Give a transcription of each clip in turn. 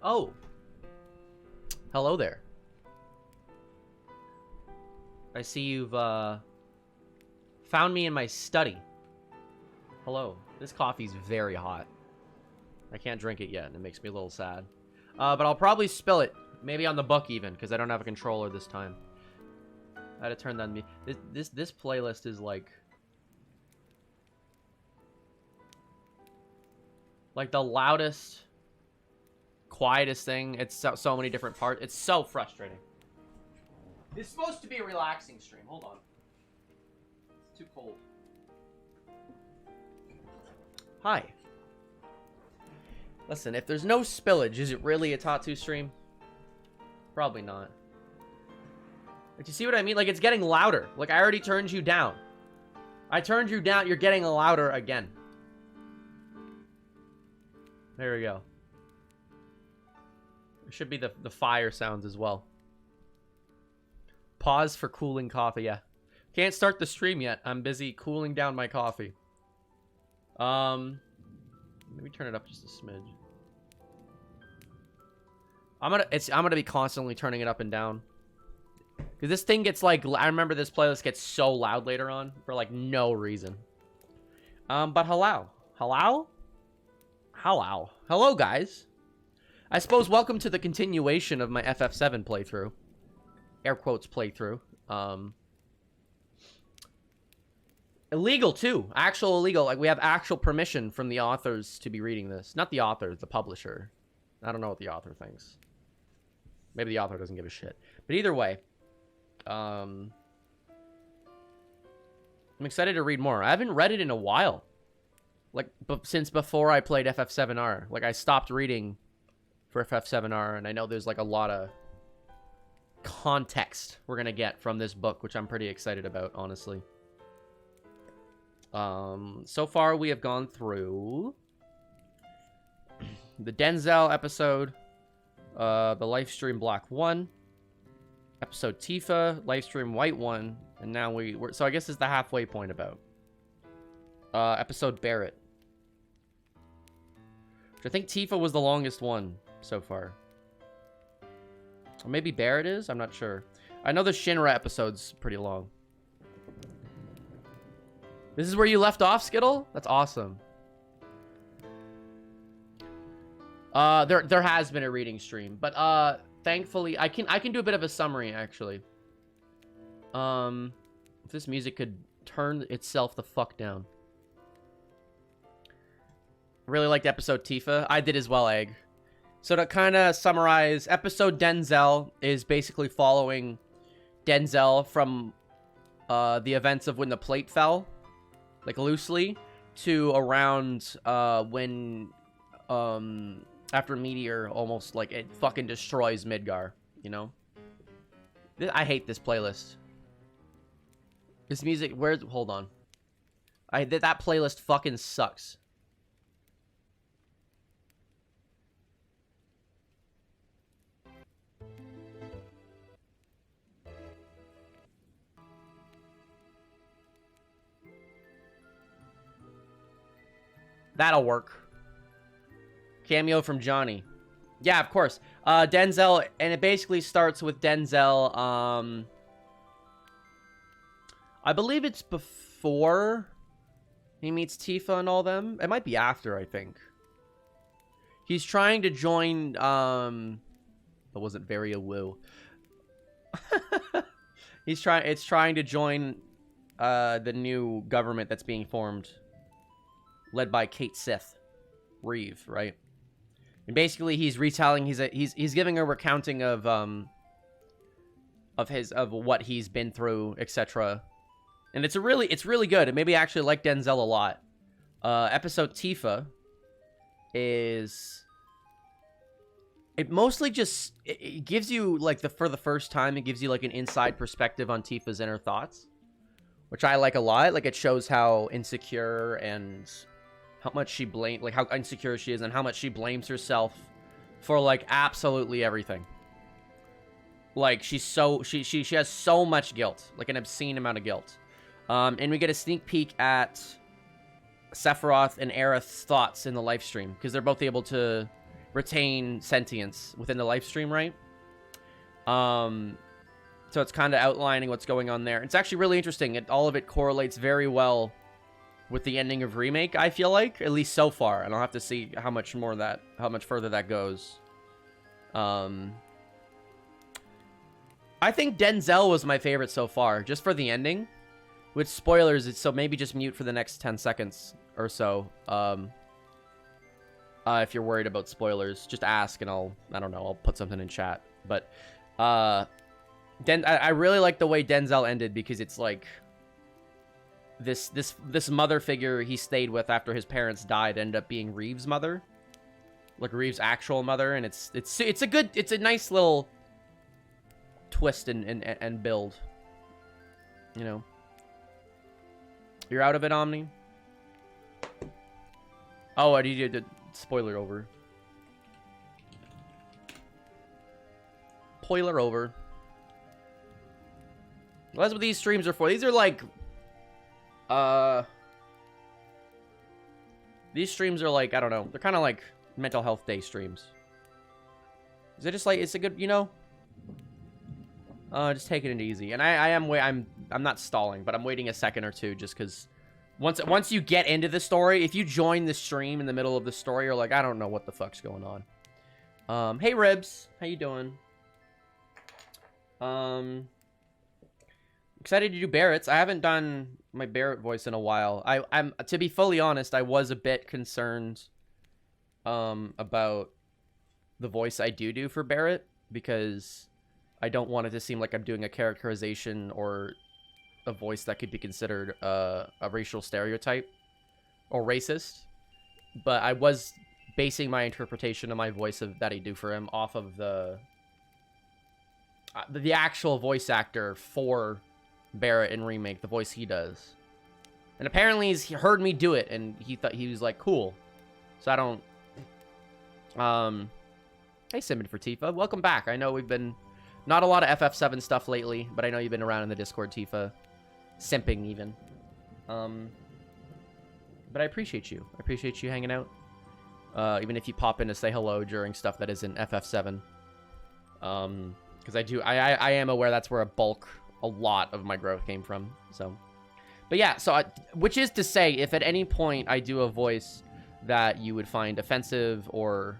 Oh. Hello there. I see you've found me in my study. Hello. This coffee's very hot. I can't drink it yet, and it makes me a little sad. But I'll probably spill it. Maybe on the book even, because I don't have a controller this time. I had to turn that on me. This playlist is like the loudest, quietest thing. It's so many different parts. It's so frustrating. It's supposed to be a relaxing stream. Hold on. It's too cold. Hi. Listen, if there's no spillage, is it really a Tatu stream? Probably not. But you see what I mean? Like, it's getting louder. Like, I already turned you down. I turned you down. You're getting louder again. There we go. There should be the fire sounds as well. Pause for cooling coffee. Yeah. Can't start the stream yet. I'm busy cooling down my coffee. Maybe turn it up just a smidge. I'm gonna be constantly turning it up and down. Cause this thing gets like, I remember this playlist gets so loud later on for like no reason. But hello. Hello guys. I suppose welcome to the continuation of my FF7 playthrough. Air quotes playthrough. Illegal too. Actual illegal. Like we have actual permission from the authors to be reading this. Not the author, the publisher. I don't know what the author thinks. Maybe the author doesn't give a shit. But either way, I'm excited to read more. I haven't read it in a while. Like, since before I played FF7R. Like, I stopped reading for FF7R, and I know there's, like, a lot of context we're gonna get from this book, which I'm pretty excited about, honestly. So far, we have gone through the Denzel episode, the Livestream Black 1, episode Tifa, Livestream White 1, and now we're so I guess it's the halfway point about. Episode Barrett. Which I think Tifa was the longest one so far. Or maybe Barrett is? I'm not sure. I know the Shinra episode's pretty long. This is where you left off, Skittle? That's awesome. There has been a reading stream, but thankfully I can do a bit of a summary actually. If this music could turn itself the fuck down. Really liked episode Tifa. I did as well, Egg. So to kind of summarize, episode Denzel is basically following Denzel from the events of when the plate fell, like loosely, to around when after Meteor almost like it fucking destroys Midgar, you know? I hate this playlist. This music, hold on. That playlist fucking sucks. That'll work. Cameo from Johnny. Yeah, of course. Denzel, and it basically starts with Denzel, I believe it's before he meets Tifa and all them. It might be after, I think. He's trying to join, that wasn't very a woo. It's trying to join, the new government that's being formed. Led by Kate Sith. Reeve, right? And basically he's retelling, he's giving a recounting of what he's been through, etc. And it's really good. It made me actually like Denzel a lot. Episode Tifa is, it mostly just, it gives you like for the first time, it gives you like an inside perspective on Tifa's inner thoughts, which I like a lot. Like it shows how insecure and how much she like how insecure she is and how much she blames herself for like absolutely everything. Like she has so much guilt, like an obscene amount of guilt. And we get a sneak peek at Sephiroth and Aerith's thoughts in the live stream because they're both able to retain sentience within the live stream, right? So it's kind of outlining what's going on there. It's actually really interesting. All of it correlates very well with the ending of Remake, I feel like, at least so far. And I'll have to see how much further that goes. I think Denzel was my favorite so far, just for the ending. With spoilers, so maybe just mute for the next 10 seconds or so. If you're worried about spoilers, just ask and I don't know, I'll put something in chat. But I really like the way Denzel ended, because it's like this mother figure he stayed with after his parents died ended up being Reeves' mother, like Reeves' actual mother, and it's a nice little twist and build, you know. You're out of it, Omni? Oh, I need you to spoiler over. Spoiler over. Well, that's what these streams are for. These are like, these streams are like, I don't know. They're kind of like mental health day streams. Is it just like, it's a good, you know? Just taking it easy. And I'm not stalling, but I'm waiting a second or two just because once you get into the story, if you join the stream in the middle of the story, you're like, I don't know what the fuck's going on. Hey Ribs, how you doing? Excited to do Barrett's. I haven't done my Barrett voice in a while. I'm to be fully honest, I was a bit concerned about the voice I do for Barrett, because I don't want it to seem like I'm doing a characterization or a voice that could be considered a racial stereotype or racist. But I was basing my interpretation of my voice that I do for him off of the actual voice actor for Barrett in Remake, the voice he does. And apparently he heard me do it, and he was like, cool. So I don't... Hey, Simon for Tifa. Welcome back. I know we've been... Not a lot of FF7 stuff lately, but I know you've been around in the Discord, Tifa. Simping, even. But I appreciate you. I appreciate you hanging out. Even if you pop in to say hello during stuff that isn't FF7. Because I am aware that's where a lot of my growth came from. So, but yeah, so which is to say, if at any point I do a voice that you would find offensive, or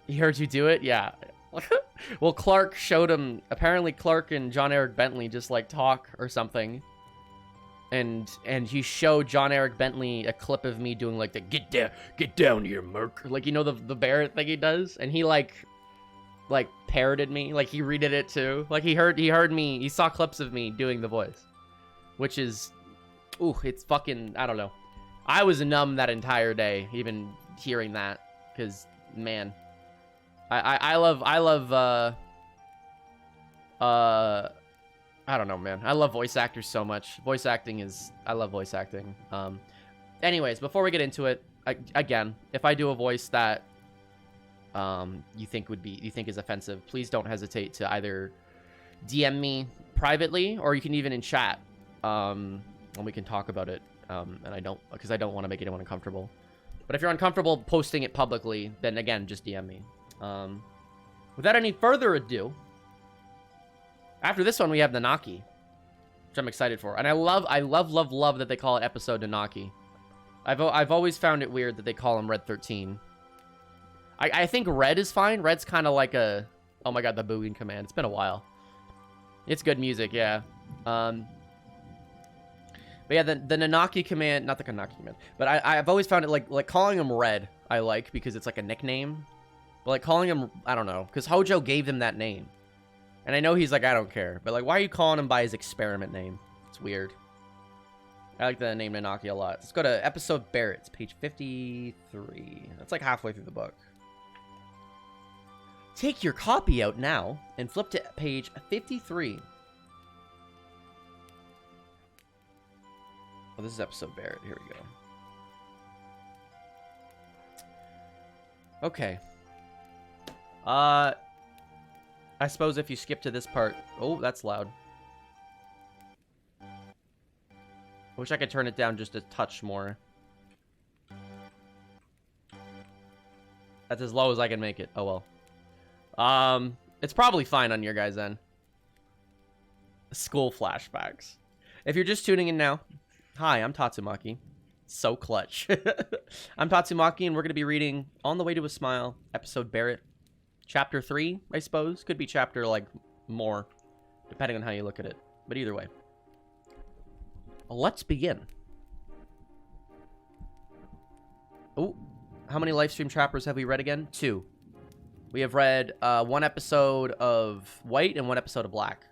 he heard you do it, yeah. Well, Clark showed him. Apparently, Clark and John Eric Bentley just like talk or something, and he showed John Eric Bentley a clip of me doing like the get down here, Merc, like, you know, the Barrett thing he does, and he like parroted me, like he redid it too, like he heard me, he saw clips of me doing the voice, which is, ooh, it's fucking, I don't know. I was numb that entire day, even hearing that, because man. I love I don't know, man. I love voice actors so much. I love voice acting. Anyways, before we get into it, again, if I do a voice that you think is offensive, please don't hesitate to either DM me privately, or you can even in chat, and we can talk about it. Because I don't want to make anyone uncomfortable. But if you're uncomfortable posting it publicly, then again, just DM me. Without any further ado, after this one we have Nanaki, which I'm excited for, and I love that they call it episode Nanaki. I've always found it weird that they call him Red 13. I think Red is fine. Red's kind of like a, oh my god, the booing command. It's been a while. It's good music, yeah. But yeah, the Nanaki command, not the Kanaki command, but I've always found it like calling him Red I like, because it's like a nickname. But like calling him, I don't know, because Hojo gave him that name. And I know he's like, I don't care. But like, why are you calling him by his experiment name? It's weird. I like the name Nanaki a lot. Let's go to episode Barrett. It's page 53. That's like halfway through the book. Take your copy out now and flip to page 53. Oh, this is episode Barrett. Here we go. Okay. I suppose if you skip to this part... Oh, that's loud. I wish I could turn it down just a touch more. That's as low as I can make it. Oh, well. It's probably fine on your guys' end. School flashbacks. If you're just tuning in now, hi, I'm Tatsumaki. So clutch. I'm Tatsumaki, and we're going to be reading On the Way to a Smile, episode Barrett. Chapter 3, I suppose. Could be chapter, like, more, depending on how you look at it. But either way. Let's begin. Oh, how many Livestream Trappers have we read again? 2. We have read 1 episode of White and 1 episode of Black.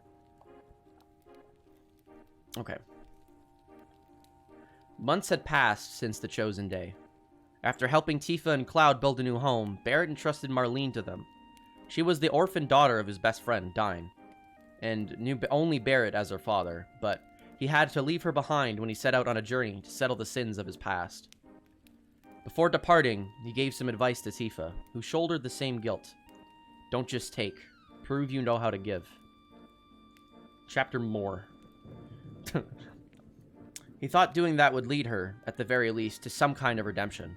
Okay. Months had passed since the chosen day. After helping Tifa and Cloud build a new home, Barrett entrusted Marlene to them. She was the orphan daughter of his best friend, Dine, and knew only Barrett as her father, but he had to leave her behind when he set out on a journey to settle the sins of his past. Before departing, he gave some advice to Tifa, who shouldered the same guilt. Don't just take. Prove you know how to give. Chapter more. He thought doing that would lead her, at the very least, to some kind of redemption.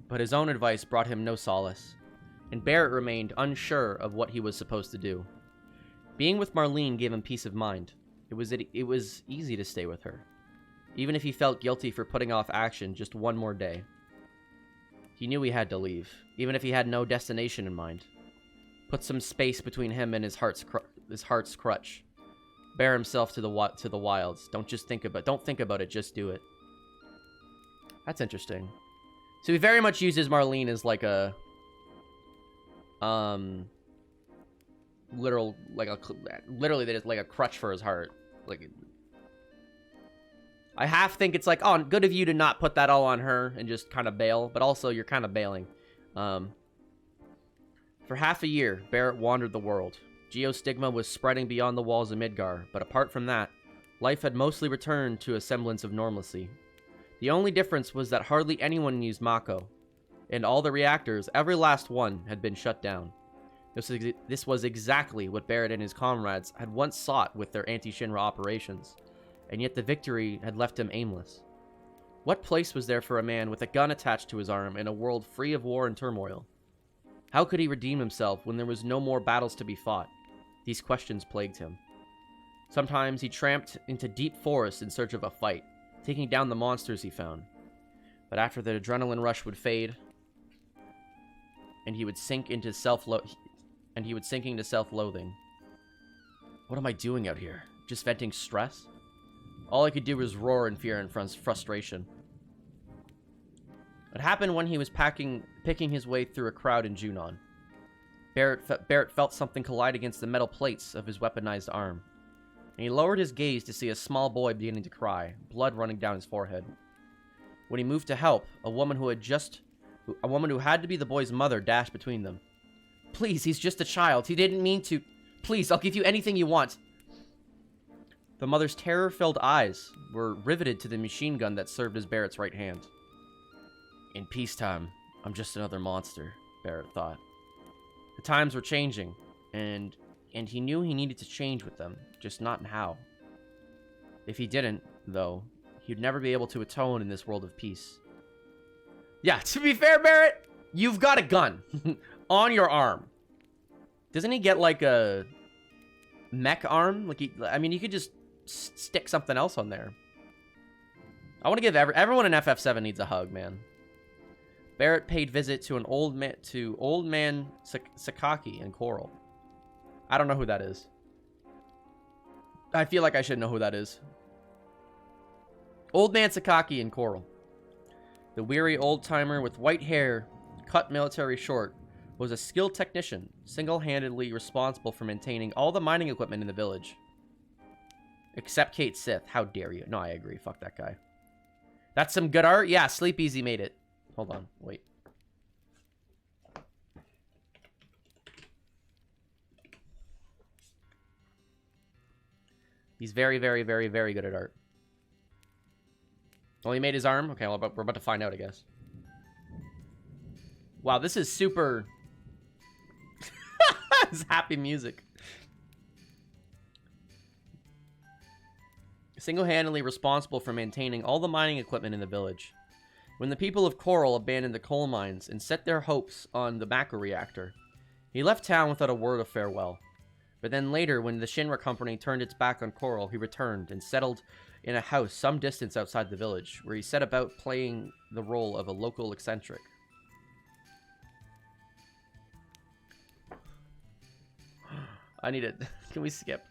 But his own advice brought him no solace, and Barrett remained unsure of what he was supposed to do. Being with Marlene gave him peace of mind. It was easy to stay with her, even if he felt guilty for putting off action just one more day. He knew he had to leave, even if he had no destination in mind. Put some space between him and his heart's crutch. Bear himself to the wilds. Don't think about it, just do it. That's interesting. So he very much uses Marlene as like a literally that is like a crutch for his heart. Like, I half think it's like, oh, good of you to not put that all on her and just kind of bail, but also you're kind of bailing. For half a year, Barrett wandered the world. Geostigma was spreading beyond the walls of Midgar, but apart from that, life had mostly returned to a semblance of normalcy. The only difference was that hardly anyone used Mako, and all the reactors, every last one, had been shut down. This was exactly what Barrett and his comrades had once sought with their anti-Shinra operations, and yet the victory had left him aimless. What place was there for a man with a gun attached to his arm in a world free of war and turmoil? How could he redeem himself when there was no more battles to be fought? These questions plagued him. Sometimes he tramped into deep forests in search of a fight, taking down the monsters he found. But after the adrenaline rush would fade, and he would sink into self-loathing. What am I doing out here? Just venting stress? All I could do was roar in fear and frustration. It happened when he was picking his way through a crowd in Junon. Barrett felt something collide against the metal plates of his weaponized arm, and he lowered his gaze to see a small boy beginning to cry, blood running down his forehead. When he moved to help, a woman who had to be the boy's mother dashed between them. Please, he's just a child. He didn't mean to. Please, I'll give you anything you want. The mother's terror-filled eyes were riveted to the machine gun that served as Barrett's right hand. In peacetime, I'm just another monster, Barrett thought. The times were changing, and he knew he needed to change with them, just not how. If he didn't, though, he'd never be able to atone in this world of peace. Yeah, to be fair, Barrett, you've got a gun on your arm. Doesn't he get like a mech arm? Like, you could just stick something else on there. I want to give everyone in FF7 needs a hug, man. Barrett paid visit to old man Sakaki and Coral. I don't know who that is. I feel like I should know who that is. Old man Sakaki and Coral. The weary old-timer with white hair, cut military short, was a skilled technician, single-handedly responsible for maintaining all the mining equipment in the village. Except Kate Sith. How dare you? No, I agree. Fuck that guy. That's some good art? Yeah, Sleep Easy made it. Hold on. Wait. He's very, very, very, very good at art. Oh, he made his arm? Okay, well, we're about to find out, I guess. Wow, this is super... This is happy music. Single-handedly responsible for maintaining all the mining equipment in the village. When the people of Coral abandoned the coal mines and set their hopes on the macro reactor, he left town without a word of farewell. But then later, when the Shinra company turned its back on Coral, he returned and settled in a house some distance outside the village, where he set about playing the role of a local eccentric. I need it. Can we skip?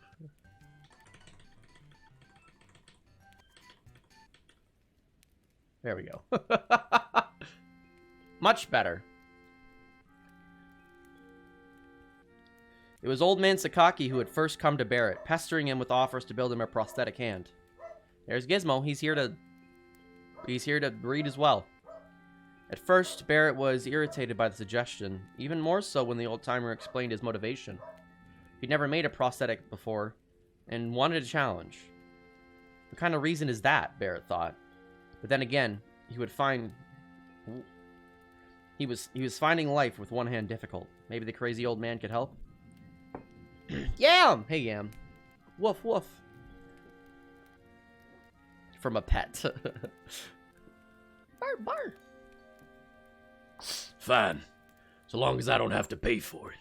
There we go. Much better. It was Old Man Sakaki who had first come to Barrett, pestering him with offers to build him a prosthetic hand. There's Gizmo. He's here to read as well. At first, Barrett was irritated by the suggestion, even more so when the old-timer explained his motivation. He'd never made a prosthetic before, and wanted a challenge. What kind of reason is that, Barrett thought. But then again, he was finding life with one hand difficult. Maybe the crazy old man could help? Yam! Hey, Yam. Woof, woof. From a pet. Bark, bark. Fine. So long as I don't have to pay for it.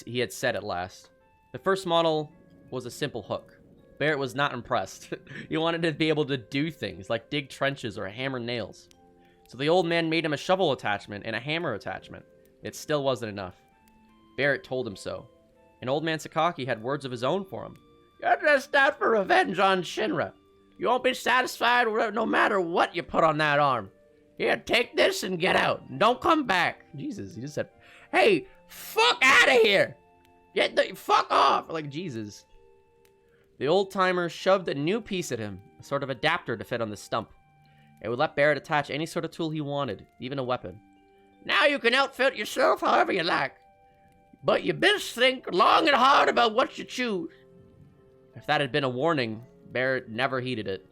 He had said at last. The first model was a simple hook. Barrett was not impressed. He wanted to be able to do things, like dig trenches or hammer nails. So the old man made him a shovel attachment and a hammer attachment. It still wasn't enough. Barrett told him so. And Old Man Sakaki had words of his own for him. You're just out for revenge on Shinra. You won't be satisfied no matter what you put on that arm. Here, take this and get out. Don't come back. Jesus, he just said, hey, fuck out of here. Get the fuck off. Like, Jesus. The old-timer shoved a new piece at him, a sort of adapter to fit on the stump. It would let Barrett attach any sort of tool he wanted, even a weapon. Now you can outfit yourself however you like. But you best think long and hard about what you choose. If that had been a warning, Barrett never heeded it.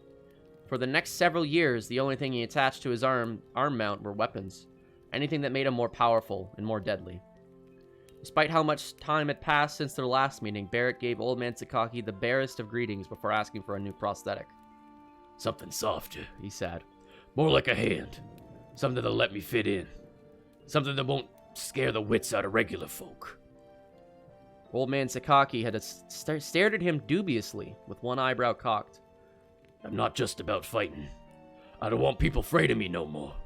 For the next several years, the only thing he attached to his arm mount were weapons. Anything that made him more powerful and more deadly. Despite how much time had passed since their last meeting, Barrett gave Old Man Sakaki the barest of greetings before asking for a new prosthetic. Something softer, he said. More like a hand. Something that'll let me fit in. Something that won't scare the wits out of regular folk. Old Man Sakaki had stared at him dubiously, with one eyebrow cocked. I'm not just about fighting. I don't want people afraid of me no more.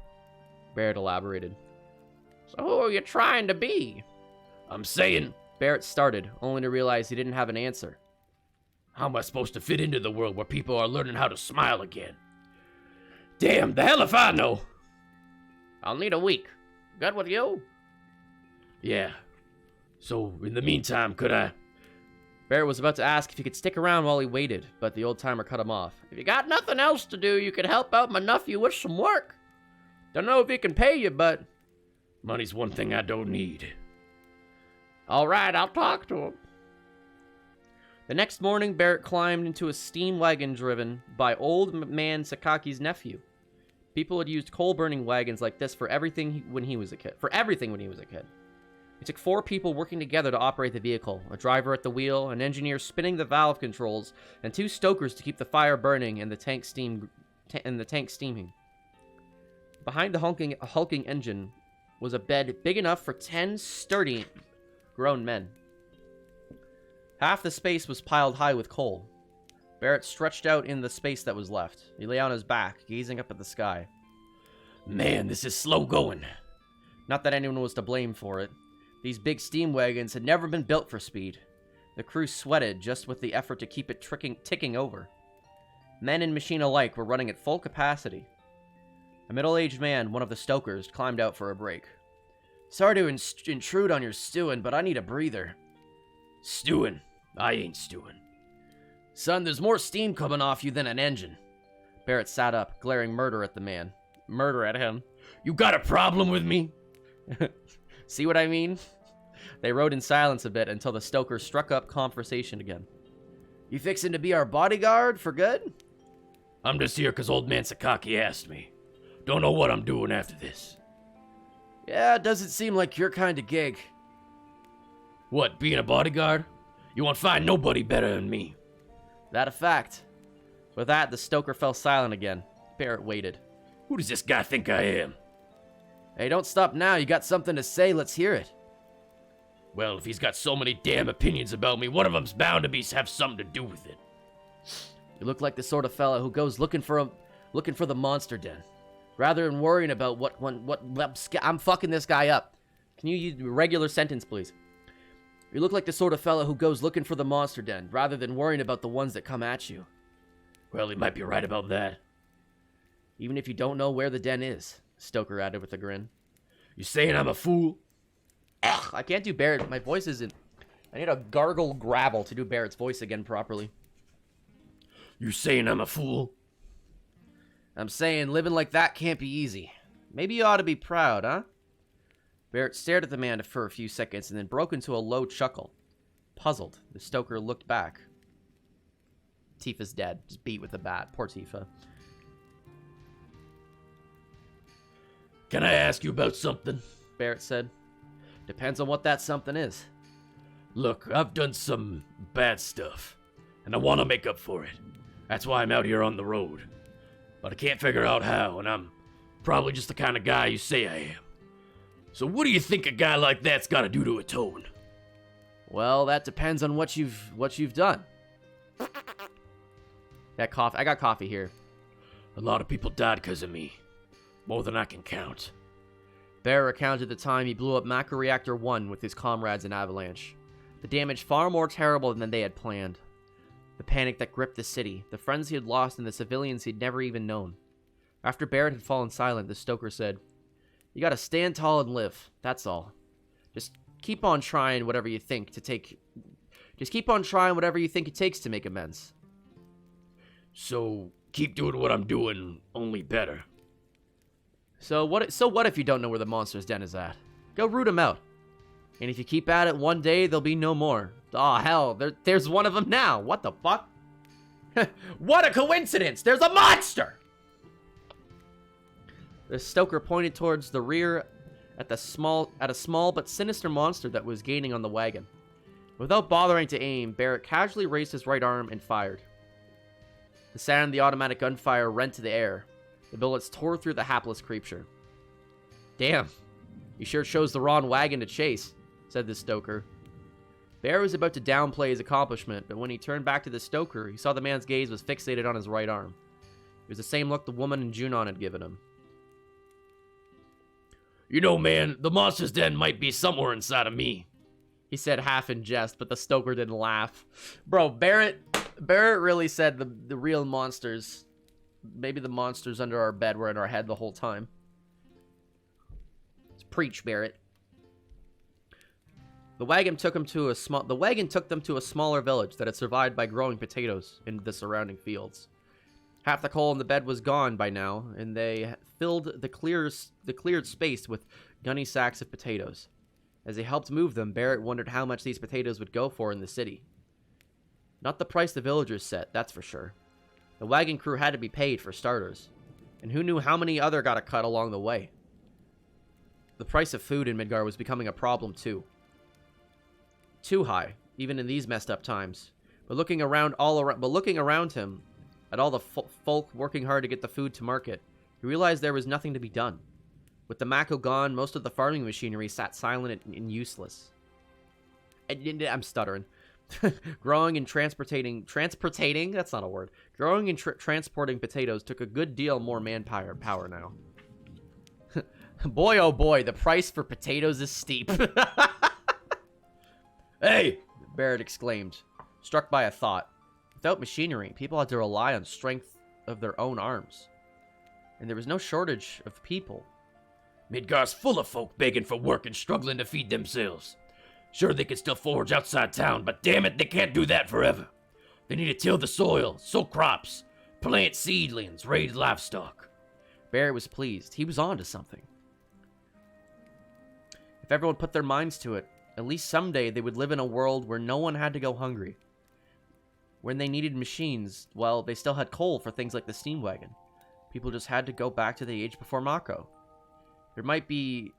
Barrett elaborated. So who are you trying to be? I'm saying... Barrett started, only to realize he didn't have an answer. How am I supposed to fit into the world where people are learning how to smile again? Damn, the hell if I know! I'll need a week. Good with you? Yeah. So, in the meantime, could I... Barrett was about to ask if he could stick around while he waited, but the old-timer cut him off. If you got nothing else to do, you could help out my nephew with some work. Don't know if he can pay you, but... Money's one thing I don't need. All right, I'll talk to him. The next morning, Barrett climbed into a steam wagon driven by Old Man Sakaki's nephew. People had used coal-burning wagons like this for everything when he was a kid. It took 4 people working together to operate the vehicle, a driver at the wheel, an engineer spinning the valve controls, and 2 stokers to keep the fire burning and the tank steaming. Behind the hulking engine was a bed big enough for 10 sturdy grown men. Half the space was piled high with coal. Barrett stretched out in the space that was left. He lay on his back, gazing up at the sky. Man, this is slow going. Not that anyone was to blame for it. These big steam wagons had never been built for speed. The crew sweated just with the effort to keep it ticking over. Men and machine alike were running at full capacity. A middle-aged man, one of the stokers, climbed out for a break. Sorry to intrude on your stewing, but I need a breather. Stewing? I ain't stewing. Son, there's more steam coming off you than an engine. Barrett sat up, glaring murder at the man. Murder at him. You got a problem with me? See what I mean? They rode in silence a bit until the stoker struck up conversation again. You fixin' to be our bodyguard for good? I'm just here because Old Man Sakaki asked me. Don't know what I'm doing after this. Yeah, it doesn't seem like your kind of gig. What, being a bodyguard? You won't find nobody better than me. That a fact. With that, the stoker fell silent again. Barrett waited. Who does this guy think I am? Hey, don't stop now. You got something to say. Let's hear it. Well, if he's got so many damn opinions about me, one of them's bound to have something to do with it. You look like the sort of fella who goes looking for the monster den, rather than worrying about I'm fucking this guy up. Can you use a regular sentence, please? You look like the sort of fella who goes looking for the monster den, rather than worrying about the ones that come at you. Well, he might be right about that. Even if you don't know where the den is, Stoker added with a grin. You saying I'm a fool? Ugh, I can't do Barrett. My voice isn't... I need a gargle gravel to do Barrett's voice again properly. You saying I'm a fool? I'm saying living like that can't be easy. Maybe you ought to be proud, huh? Barrett stared at the man for a few seconds and then broke into a low chuckle. Puzzled, the Stoker looked back. Tifa's dead, just beat with a bat. Poor Tifa. Can I ask you about something? Barrett said. Depends on what that something is. Look, I've done some bad stuff, and I want to make up for it. That's why I'm out here on the road. But I can't figure out how, and I'm probably just the kind of guy you say I am. So what do you think a guy like that's got to do to atone? Well, that depends on what you've done. That coffee. I got coffee here. A lot of people died because of me. More than I can count. Bear recounted the time he blew up Macro Reactor 1 with his comrades in Avalanche. The damage far more terrible than they had planned. The panic that gripped the city, the friends he had lost, and the civilians he'd never even known. After Barrett had fallen silent, the Stoker said, "You gotta stand tall and live, that's all. Just keep on trying whatever you think it takes to make amends." So, keep doing what I'm doing, only better. So what if you don't know where the monster's den is at? Go root him out. And if you keep at it, one day there'll be no more. Aw, hell, there's one of them now. What the fuck? What a coincidence! There's a monster! The Stoker pointed towards the rear at a small but sinister monster that was gaining on the wagon. Without bothering to aim, Barrett casually raised his right arm and fired. The sound of the automatic gunfire rent the air. The bullets tore through the hapless creature. "Damn, you sure chose the wrong wagon to chase," said the Stoker. Bear was about to downplay his accomplishment, but when he turned back to the Stoker, he saw the man's gaze was fixated on his right arm. It was the same look the woman in Junon had given him. "You know, man, the monster's den might be somewhere inside of me," he said half in jest, but the Stoker didn't laugh. Bro, Barrett really said the real monsters... Maybe the monsters under our bed were in our head the whole time. Let's preach, Barrett. The wagon took them to a smaller village that had survived by growing potatoes in the surrounding fields. Half the coal in the bed was gone by now, and they filled the cleared space with gunny sacks of potatoes. As they helped move them, Barrett wondered how much these potatoes would go for in the city. Not the price the villagers set, that's for sure. The wagon crew had to be paid for starters, and who knew how many other got a cut along the way. The price of food in Midgar was becoming a problem too. Too high, even in these messed up times. But looking around him at all the folk working hard to get the food to market, he realized there was nothing to be done. With the Mako gone, most of the farming machinery sat silent and useless. I'm stuttering. Growing and transporting, that's not a word. Growing and transporting potatoes took a good deal more manpower now. Boy, oh boy, the price for potatoes is steep. "Hey!" Barrett exclaimed, struck by a thought. Without machinery, people had to rely on strength of their own arms. And there was no shortage of people. "Midgar's full of folk begging for work and struggling to feed themselves. Sure, they can still forage outside town, but damn it, they can't do that forever. They need to till the soil, sow crops, plant seedlings, raise livestock." Barrett was pleased. He was on to something. If everyone put their minds to it, at least someday they would live in a world where no one had to go hungry. When they needed machines, well, they still had coal for things like the steam wagon. People just had to go back to the age before Mako. There might be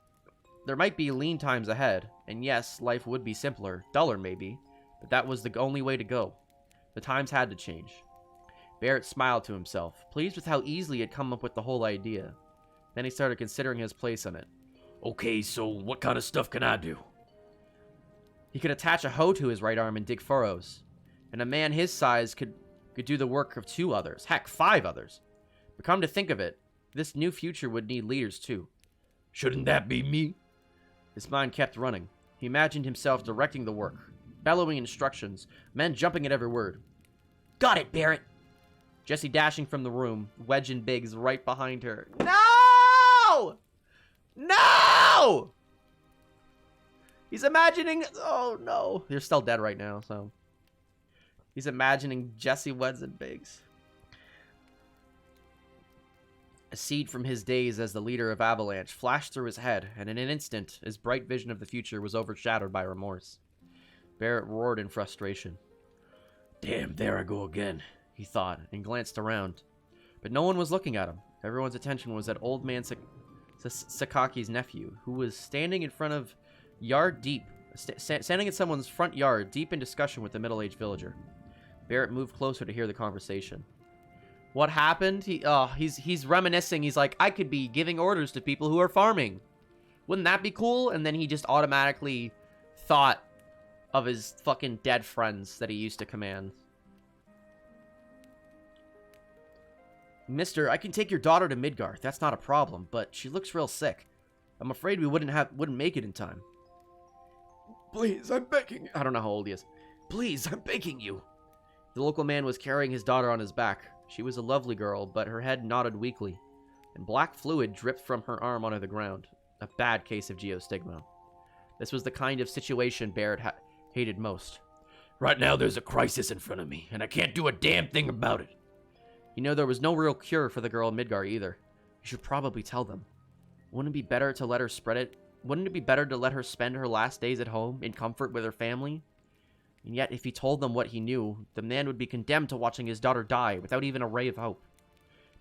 lean times ahead, and yes, life would be simpler, duller maybe, but that was the only way to go. The times had to change. Barrett smiled to himself, pleased with how easily he had come up with the whole idea. Then he started considering his place on it. Okay, so what kind of stuff can I do? He could attach a hoe to his right arm and dig furrows. And a man his size could do the work of 2 others. Heck, 5 others. But come to think of it, this new future would need leaders too. Shouldn't that be me? His mind kept running. He imagined himself directing the work, bellowing instructions, men jumping at every word. Got it, Barrett! Jesse dashing from the room, Wedge and Biggs right behind her. No! No! He's imagining... Oh, no. They're still dead right now, so... He's imagining Jesse, Wedge, and Biggs. A seed from his days as the leader of Avalanche flashed through his head, and in an instant, his bright vision of the future was overshadowed by remorse. Barrett roared in frustration. Damn, there I go again, he thought, and glanced around. But no one was looking at him. Everyone's attention was at old man Sakaki's nephew, who was standing in front of standing in someone's front yard, deep in discussion with the middle-aged villager. Barrett moved closer to hear the conversation. What happened? He's reminiscing. He's like, I could be giving orders to people who are farming. Wouldn't that be cool? And then he just automatically thought of his fucking dead friends that he used to command. Mister, I can take your daughter to Midgar. That's not a problem, but she looks real sick. I'm afraid we wouldn't make it in time. Please, I'm begging you. I don't know how old he is. Please, I'm begging you. The local man was carrying his daughter on his back. She was a lovely girl, but her head nodded weakly, and black fluid dripped from her arm onto the ground. A bad case of geostigma. This was the kind of situation Barrett hated most. Right now there's a crisis in front of me, and I can't do a damn thing about it. You know, there was no real cure for the girl in Midgar either. You should probably tell them. Wouldn't it be better to let her spread it? Wouldn't it be better to let her spend her last days at home, in comfort with her family? And yet, if he told them what he knew, the man would be condemned to watching his daughter die without even a ray of hope.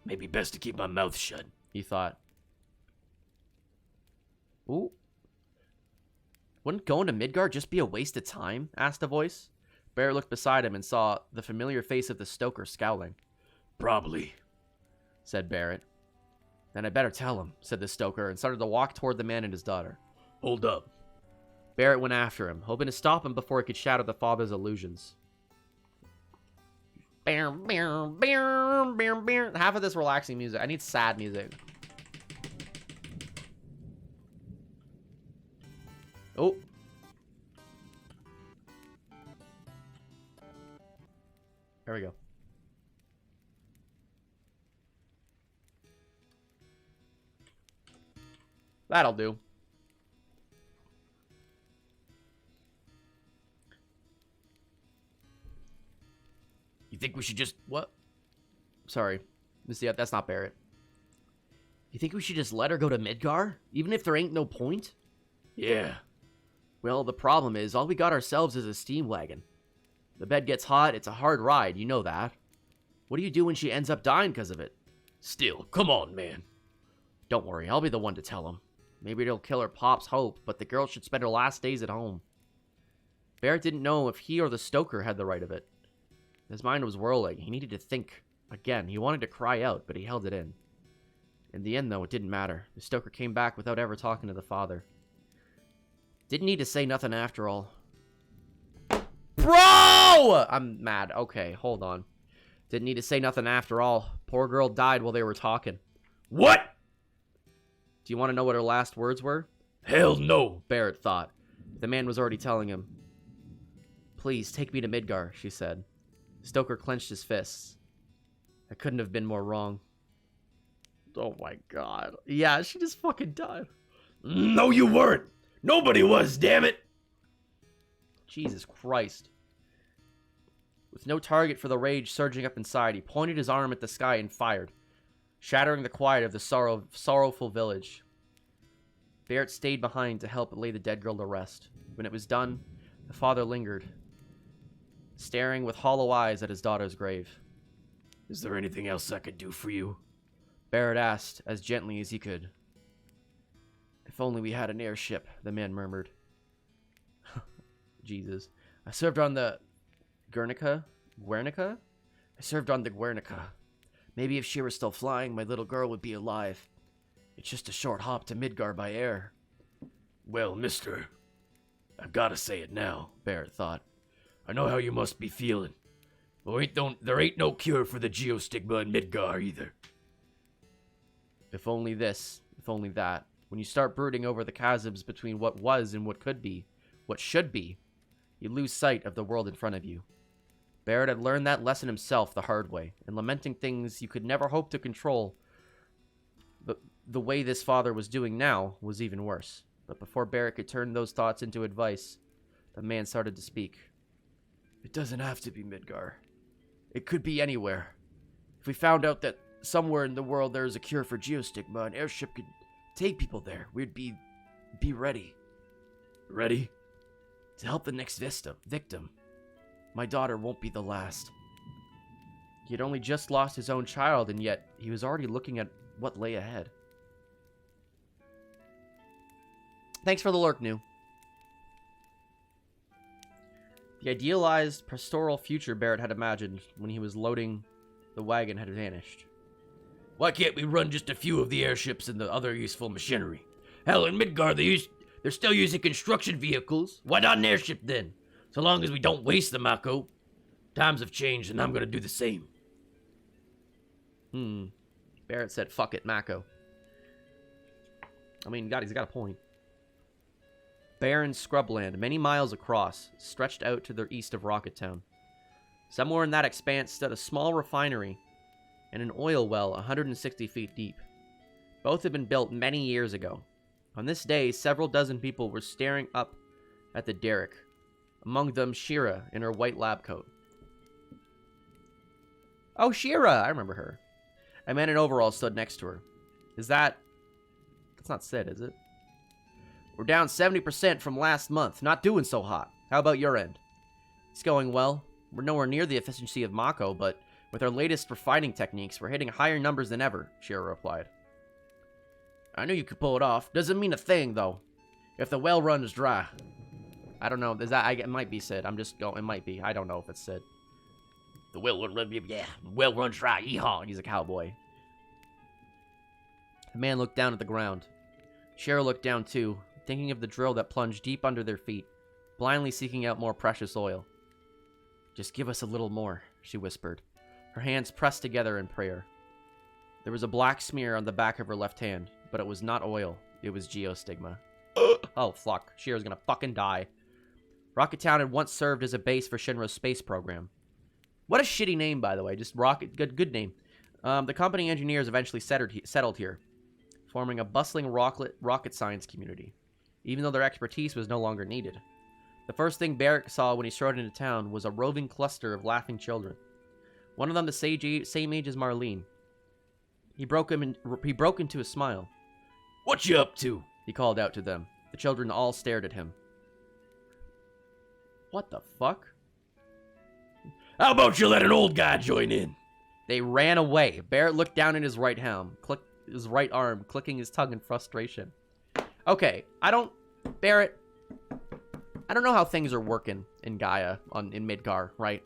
Maybe best to keep my mouth shut, he thought. Ooh. Wouldn't going to Midgar just be a waste of time? Asked a voice. Barrett looked beside him and saw the familiar face of the stoker scowling. Probably, said Barrett. Then I better tell him, said the stoker, and started to walk toward the man and his daughter. Hold up. Barrett went after him, hoping to stop him before he could shatter the father's illusions. Half of this relaxing music. I need sad music. Oh. There we go. That'll do. You think we should just... What? Sorry. That's not Barrett. You think we should just let her go to Midgar? Even if there ain't no point? Yeah. Well, the problem is, all we got ourselves is a steam wagon. The bed gets hot, it's a hard ride, you know that. What do you do when she ends up dying because of it? Still, come on, man. Don't worry, I'll be the one to tell him. Maybe it'll kill her pop's hope, but the girl should spend her last days at home. Barrett didn't know if he or the stoker had the right of it. His mind was whirling. He needed to think. Again, he wanted to cry out, but he held it in. In the end, though, it didn't matter. The stoker came back without ever talking to the father. Didn't need to say nothing after all. Bro! I'm mad. Okay, hold on. Didn't need to say nothing after all. Poor girl died while they were talking. What? Do you want to know what her last words were? Hell no, Barrett thought. The man was already telling him. Please, take me to Midgar, she said. Stoker clenched his fists. I couldn't have been more wrong. Oh my god. Yeah, she just fucking died. No, you weren't. Nobody was, damn it. Jesus Christ. With no target for the rage surging up inside, he pointed his arm at the sky and fired, shattering the quiet of the sorrowful village. Barrett stayed behind to help lay the dead girl to rest. When it was done, the father lingered, staring with hollow eyes at his daughter's grave. Is there anything else I could do for you? Barrett asked, as gently as he could. If only we had an airship, the man murmured. Jesus. I served on the Guernica? I served on the Guernica. Maybe if she were still flying, my little girl would be alive. It's just a short hop to Midgar by air. Well, mister, I gotta say it now, Barrett thought. I know how you must be feeling. Well, there ain't no cure for the geostigma in Midgar either. If only this, if only that. When you start brooding over the chasms between what was and what could be, what should be, you lose sight of the world in front of you. Barrett had learned that lesson himself the hard way, and lamenting things you could never hope to control. But the way this father was doing now was even worse. But before Barrett could turn those thoughts into advice, the man started to speak. It doesn't have to be Midgar. It could be anywhere. If we found out that somewhere in the world there is a cure for geostigma, an airship could take people there, we'd be ready. Ready? To help the next victim. My daughter won't be the last. He had only just lost his own child, and yet he was already looking at what lay ahead. Thanks for the lurk, New. The idealized pastoral future Barrett had imagined when he was loading the wagon had vanished. Why can't we run just a few of the airships and the other useful machinery? Hell, in Midgar, they're still using construction vehicles. Why not an airship then? So long as we don't waste them, Mako. Times have changed, and I'm gonna do the same. Barrett said, fuck it, Mako. I mean, he's got a point. Barren scrubland, many miles across, stretched out to the east of Rocket Town. Somewhere in that expanse stood a small refinery and an oil well 160 feet deep. Both had been built many years ago. On this day, several dozen people were staring up at the derrick, among them Shira in her white lab coat. Oh, Shira! I remember her. A man in overalls stood next to her. That's not Sid, is it? We're down 70% from last month. Not doing so hot. How about your end? It's going well. We're nowhere near the efficiency of Mako, but with our latest refining techniques, we're hitting higher numbers than ever, Shira replied. I knew you could pull it off. Doesn't mean a thing, though. If the well runs dry. I don't know. It might be Sid. I'm just going. It might be. I don't know if it's Sid. The well runs dry. Yeehaw. He's a cowboy. The man looked down at the ground. Shira looked down too, thinking of the drill that plunged deep under their feet, blindly seeking out more precious oil. Just give us a little more, she whispered, her hands pressed together in prayer. There was a black smear on the back of her left hand, but it was not oil. It was geostigma. Oh, fuck. Shira's gonna fucking die. Rocket Town had once served as a base for Shinra's space program. What a shitty name, by the way. Just Rocket. Good name. The company engineers eventually settled here, forming a bustling rocket science community, even though their expertise was no longer needed. The first thing Barrett saw when he strode into town was a roving cluster of laughing children. One of them the same age as Marlene. He broke into a smile. What you up to? He called out to them. The children all stared at him. What the fuck? How about you let an old guy join in? They ran away. Barrett looked down at his right arm, clicking his tongue in frustration. Okay, Barrett, I don't know how things are working in Gaia in Midgar, right?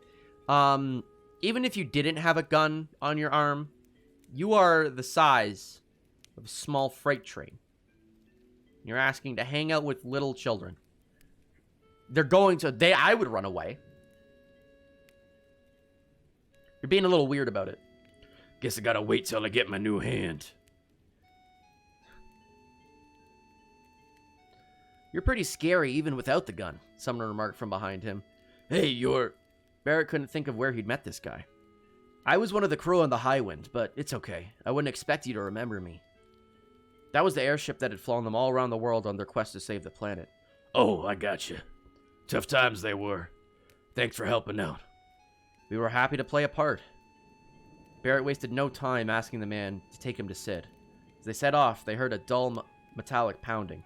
Even if you didn't have a gun on your arm, you are the size of a small freight train. You're asking to hang out with little children. I would run away. You're being a little weird about it. Guess I gotta wait till I get my new hand. You're pretty scary even without the gun, someone remarked from behind him. Hey, Barrett couldn't think of where he'd met this guy. I was one of the crew on the Highwind, but it's okay. I wouldn't expect you to remember me. That was the airship that had flown them all around the world on their quest to save the planet. Oh, I gotcha. Tough times they were. Thanks for helping out. We were happy to play a part. Barrett wasted no time asking the man to take him to Sid. As they set off, they heard a dull metallic pounding.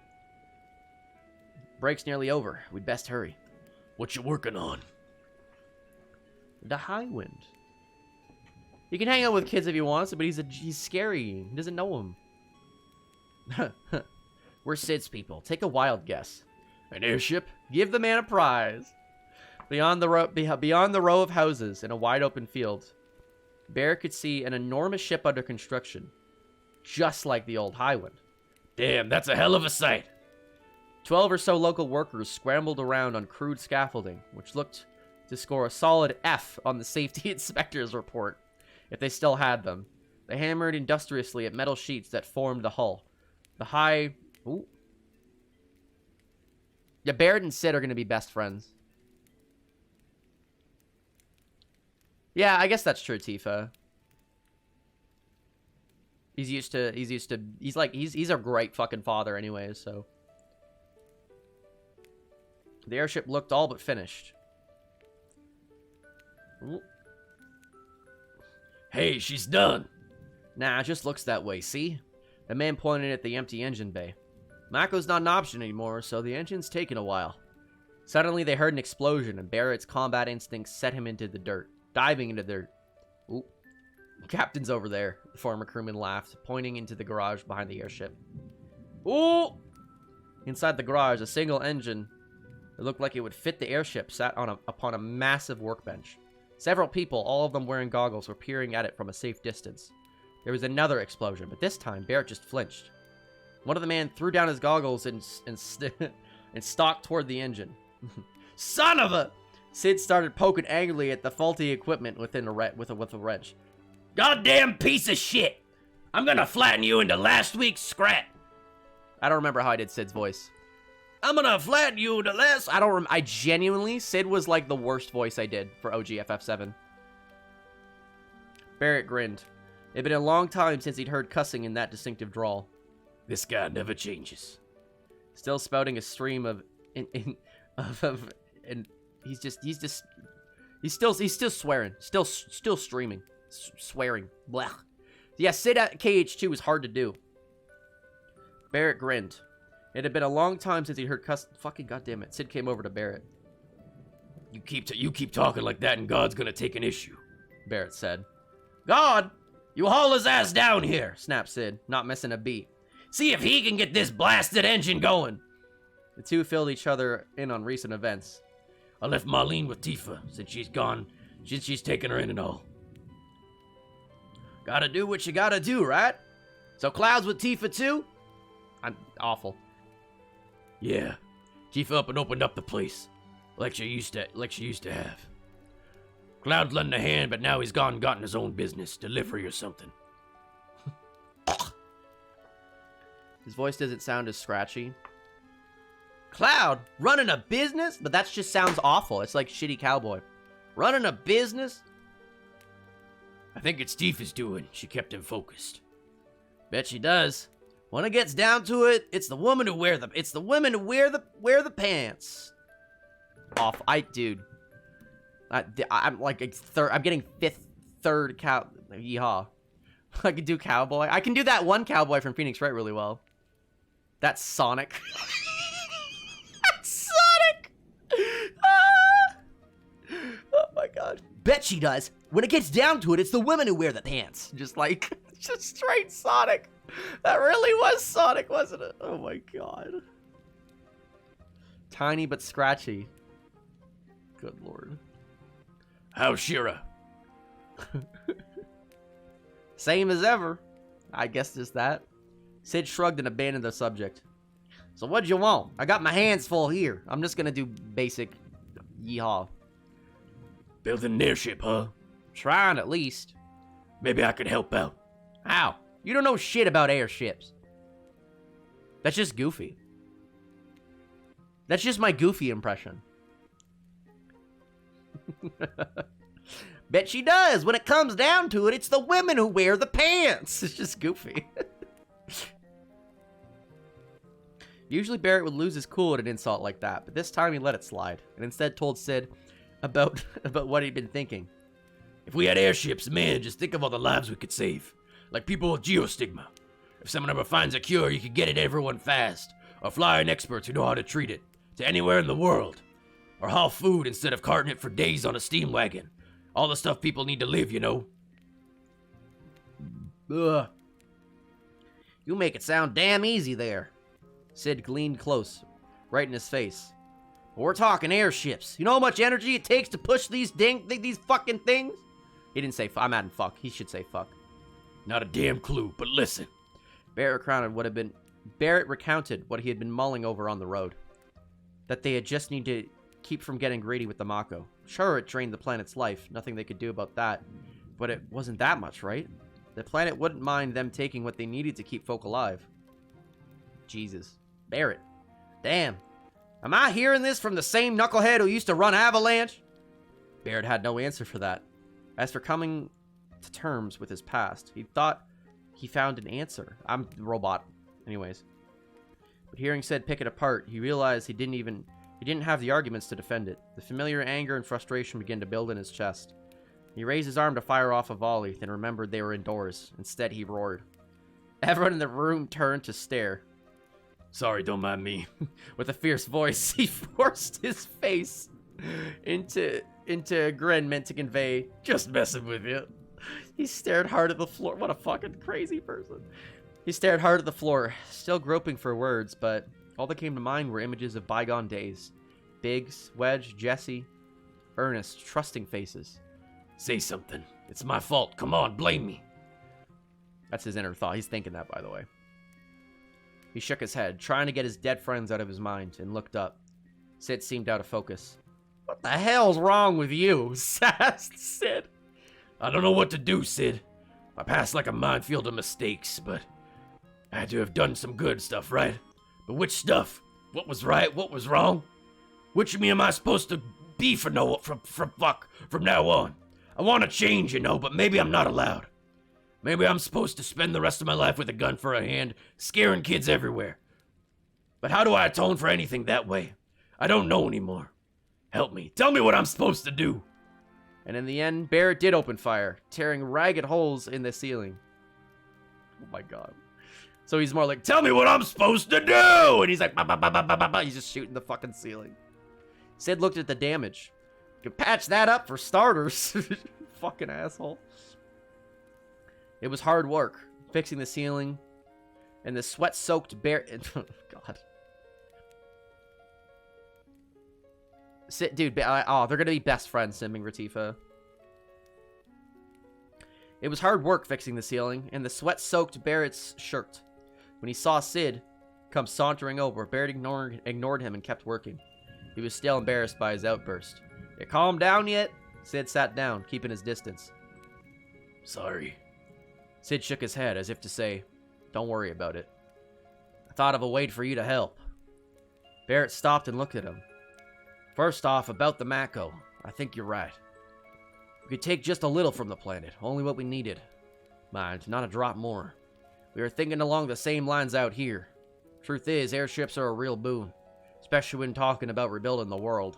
Break's nearly over. We'd best hurry. What you working on? The Highwind. You can hang out with kids if he wants, but he's scary. He doesn't know him. We're Sid's people. Take a wild guess. An airship? Give the man a prize. Beyond the row of houses in a wide open field, Barrett could see an enormous ship under construction. just like the old Highwind. Damn, that's a hell of a sight. 12 or so local workers scrambled around on crude scaffolding, which looked to score a solid F on the safety inspector's report, if they still had them. They hammered industriously at metal sheets that formed the hull. The high... Ooh. Yeah, Barrett and Sid are going to be best friends. Yeah, I guess that's true, Tifa. He's a great fucking father anyways, so. The airship looked all but finished. Ooh. Hey, she's done. Nah, it just looks that way, see? The man pointed at the empty engine bay. Mako's not an option anymore, so the engine's taking a while. Suddenly, they heard an explosion, and Barrett's combat instincts set him into the dirt. Diving into the dirt. Ooh. Captain's over there, the former crewman laughed, pointing into the garage behind the airship. Ooh! Inside the garage, a single engine that looked like it would fit the airship sat upon a massive workbench. Several people, all of them wearing goggles, were peering at it from a safe distance. There was another explosion, but this time, Barrett just flinched. One of the men threw down his goggles and stalked toward the engine. Son of a... Sid started poking angrily at the faulty equipment with a wrench. Goddamn piece of shit! I'm gonna flatten you into last week's scrap. I don't remember how I did Sid's voice. I'm gonna flatten you into last... I genuinely... Sid was like the worst voice I did for OG FF7. Barrett grinned. It had been a long time since he'd heard cussing in that distinctive drawl. This guy never changes. Still spouting a stream of... He's still swearing. Still streaming. Swearing. Blah. Yeah, Sid at KH2 is hard to do. Barrett grinned. It had been a long time since he heard cuss... Fucking goddammit. Sid came over to Barrett. You keep talking like that and God's gonna take an issue, Barrett said. God! You haul his ass down here, snapped Sid, not missing a beat. See if he can get this blasted engine going. The two filled each other in on recent events. I left Marlene with Tifa since she's gone, since she's taken her in and all. Gotta do what you gotta do, right? So Cloud's with Tifa too? I'm awful. Yeah. Tifa up and opened up the place. Like she used to have. Cloud's lending a hand, but now he's gone and gotten his own business, delivery or something. His voice doesn't sound as scratchy. Cloud, running a business? But that just sounds awful. It's like shitty cowboy. Running a business? I think it's Tifa's doing. She kept him focused. Bet she does. When it gets down to it, it's the women who wear the pants. Off, dude. I'm like I'm getting third yeehaw. I can do cowboy. I can do that one cowboy from Phoenix Wright really well. That's Sonic. That's Sonic. Oh my god. Bet she does. When it gets down to it, it's the women who wear the pants. Just straight Sonic. That really was Sonic, wasn't it? Oh my god. Tiny but scratchy. Good lord. How's Shira? Same as ever. I guess just that. Sid shrugged and abandoned the subject. So what'd you want? I got my hands full here. I'm just gonna do basic yeehaw. Building an airship, huh? Trying at least. Maybe I could help out. How? You don't know shit about airships. That's just Goofy. That's just my Goofy impression. Bet she does. When it comes down to it, it's the women who wear the pants. It's just Goofy. Usually Barrett would lose his cool at an insult like that, but this time he let it slide, and instead told Sid about what he'd been thinking. If we had airships, man, just think of all the lives we could save. Like people with geostigma. If someone ever finds a cure, you could get it to everyone fast. Or fly in experts who know how to treat it. To anywhere in the world. Or haul food instead of carting it for days on a steam wagon. All the stuff people need to live, you know. Ugh. You make it sound damn easy there. Sid leaned close, right in his face. We're talking airships. You know how much energy it takes to push these fucking things? He didn't say I'm adding fuck. He should say fuck. Not a damn clue, but listen. Barrett recounted what he had been mulling over on the road. That they had just need to keep from getting greedy with the Mako. Sure, it drained the planet's life. Nothing they could do about that. But it wasn't that much, right? The planet wouldn't mind them taking what they needed to keep folk alive. Jesus. Barrett. Damn. Am I hearing this from the same knucklehead who used to run Avalanche? Barrett had no answer for that. As for coming to terms with his past, he thought he found an answer. I'm the robot. Anyways. But hearing Sid pick it apart, he realized he didn't have the arguments to defend it. The familiar anger and frustration began to build in his chest. He raised his arm to fire off a volley, then remembered they were indoors. Instead, he roared. Everyone in the room turned to stare. Sorry, don't mind me. With a fierce voice, he forced his face into a grin meant to convey, just messing with you. He stared hard at the floor. What a fucking crazy person. He stared hard at the floor, still groping for words, but all that came to mind were images of bygone days. Biggs, Wedge, Jesse, earnest, trusting faces. Say something. It's my fault. Come on, blame me. That's his inner thought. He's thinking that, by the way. He shook his head, trying to get his dead friends out of his mind, and looked up. Sid seemed out of focus. What the hell's wrong with you? Sassed Sid. I don't know what to do, Sid. My past's like a minefield of mistakes, but I had to have done some good stuff, right? But which stuff? What was right? What was wrong? Which of me am I supposed to be from now on? I want to change, but maybe I'm not allowed. Maybe I'm supposed to spend the rest of my life with a gun for a hand, scaring kids everywhere. But how do I atone for anything that way? I don't know anymore. Help me. Tell me what I'm supposed to do. And in the end, Barrett did open fire, tearing ragged holes in the ceiling. Oh my god. So he's more like, tell me what I'm supposed to do! And he's like, bah, bah, bah, bah, bah, bah, bah. He's just shooting the fucking ceiling. Sid looked at the damage. You can patch that up for starters. Fucking asshole. It was hard work, fixing the ceiling, and the sweat-soaked Barrett... Oh, God. Dude, oh, they're gonna be best friends, Simming Ratifa. It was hard work fixing the ceiling, and the sweat-soaked Barrett's shirt. When he saw Sid come sauntering over, Barrett ignored him and kept working. He was still embarrassed by his outburst. You calmed down yet? Sid sat down, keeping his distance. Sorry. Sid shook his head as if to say, don't worry about it. I thought of a way for you to help. Barrett stopped and looked at him. First off, about the Mako, I think you're right. We could take just a little from the planet, only what we needed. Mind, not a drop more. We were thinking along the same lines out here. Truth is, airships are a real boon, especially when talking about rebuilding the world.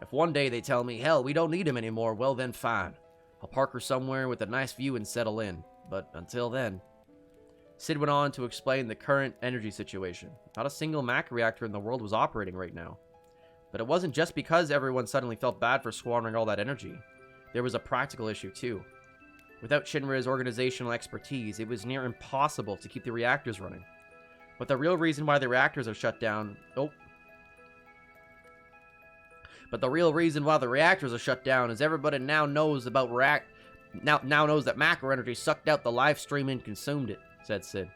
If one day they tell me, hell, we don't need them anymore, well then fine. I'll park her somewhere with a nice view and settle in. But until then... Sid went on to explain the current energy situation. Not a single Mac reactor in the world was operating right now. But it wasn't just because everyone suddenly felt bad for squandering all that energy. There was a practical issue too. Without Shinra's organizational expertise, it was near impossible to keep the reactors running. But the real reason why the reactors are shut down... But the real reason why the reactors are shut down is everybody now knows about now knows that macro energy sucked out the live stream and consumed it, said Sid.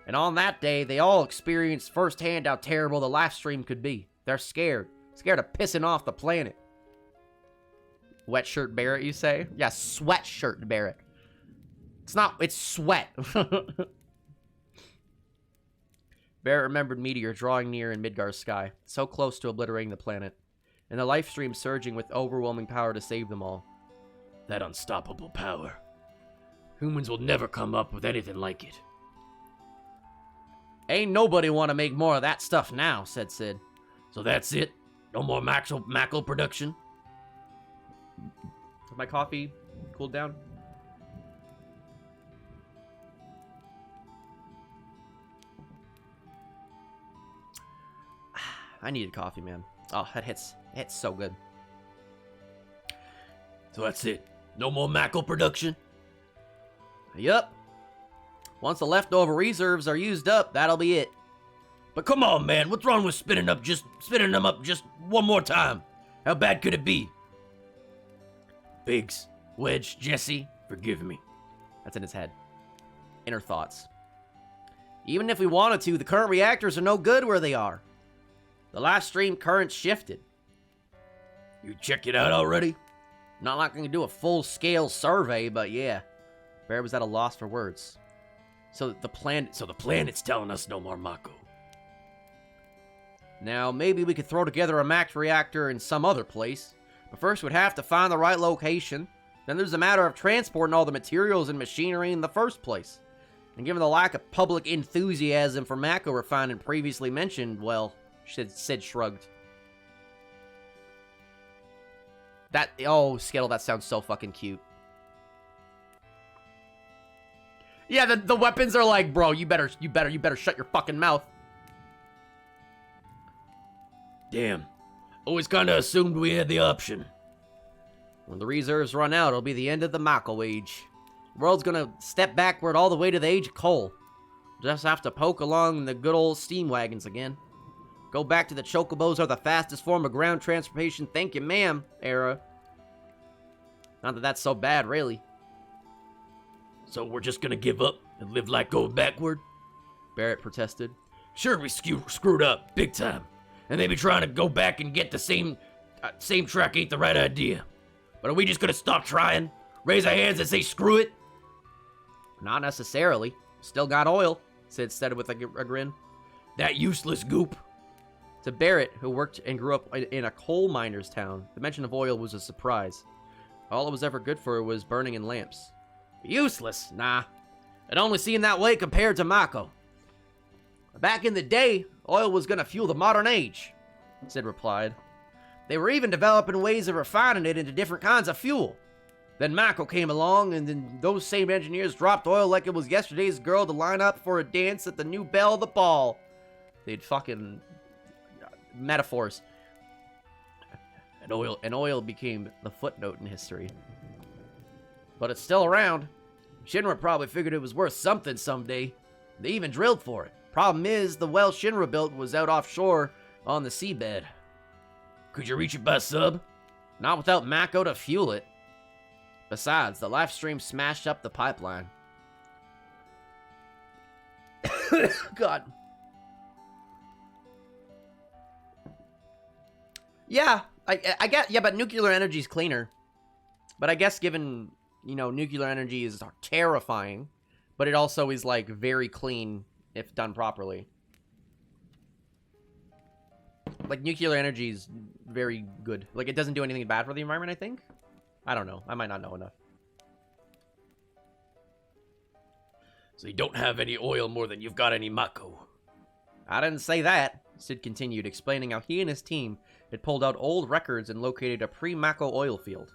And on that day, they all experienced firsthand how terrible the live stream could be. They're scared of pissing off the planet. Wet shirt Barrett, you say? Yeah, sweatshirt Barrett. It's sweat. Barrett remembered Meteor drawing near in Midgar's sky, so close to obliterating the planet, and the life stream surging with overwhelming power to save them all. That unstoppable power. Humans will never come up with anything like it. Ain't nobody want to make more of that stuff now, said Sid. So that's it? No more Mako production? Has my coffee cooled down? I needed coffee, man. Oh, that hits so good. So that's it? No more Mako production? Yup. Once the leftover reserves are used up, that'll be it. But come on, man. What's wrong with spinning them up just one more time? How bad could it be? Biggs, Wedge, Jesse, forgive me. That's in his head. Inner thoughts. Even if we wanted to, the current reactors are no good where they are. The live stream current shifted. You check it out already? Not like I can do a full-scale survey, but yeah. Bear was at a loss for words. So the planet's telling us no more Mako. Now, maybe we could throw together a max reactor in some other place. But first, we'd have to find the right location. Then there's a matter of transporting all the materials and machinery in the first place. And given the lack of public enthusiasm for Mako refining previously mentioned, well, Sid shrugged. Oh, Skittle, that sounds so fucking cute. Yeah, the weapons are like, bro, you better shut your fucking mouth. Damn. Always kinda assumed we had the option. When the reserves run out, it'll be the end of the Mako age. The world's gonna step backward all the way to the age of coal. Just have to poke along in the good old steam wagons again. Go back to the chocobos are the fastest form of ground transportation, thank you ma'am, era. Not that that's so bad, really. So we're just gonna give up and live like going backward? Barrett protested. Sure, we screwed up, big time. And maybe trying to go back and get the same track ain't the right idea. But are we just gonna stop trying? Raise our hands and say screw it? Not necessarily. Still got oil, Sid said with a grin. That useless goop. To Barrett, who worked and grew up in a coal miner's town, the mention of oil was a surprise. All it was ever good for was burning in lamps. Useless? Nah. It only seemed that way compared to Mako. Back in the day, oil was gonna fuel the modern age, Sid replied. They were even developing ways of refining it into different kinds of fuel. Then Mako came along, and then those same engineers dropped oil like it was yesterday's girl to line up for a dance at the new belle of the ball. They'd fucking... metaphors. And oil became the footnote in history. But it's still around. Shinra probably figured it was worth something someday. They even drilled for it. Problem is, the well Shinra built was out offshore on the seabed. Could you reach it by sub? Not without Mako to fuel it. Besides, the live stream smashed up the pipeline. God. Yeah, I get, yeah, but nuclear energy is cleaner. But I guess given, you know, nuclear energy is terrifying, but it also is, like, very clean if done properly. Like, nuclear energy is very good. Like, it doesn't do anything bad for the environment, I think? I don't know. I might not know enough. So you don't have any oil more than you've got any Mako. I didn't say that, Sid continued, explaining how he and his team had pulled out old records and located a pre-Mako oil field.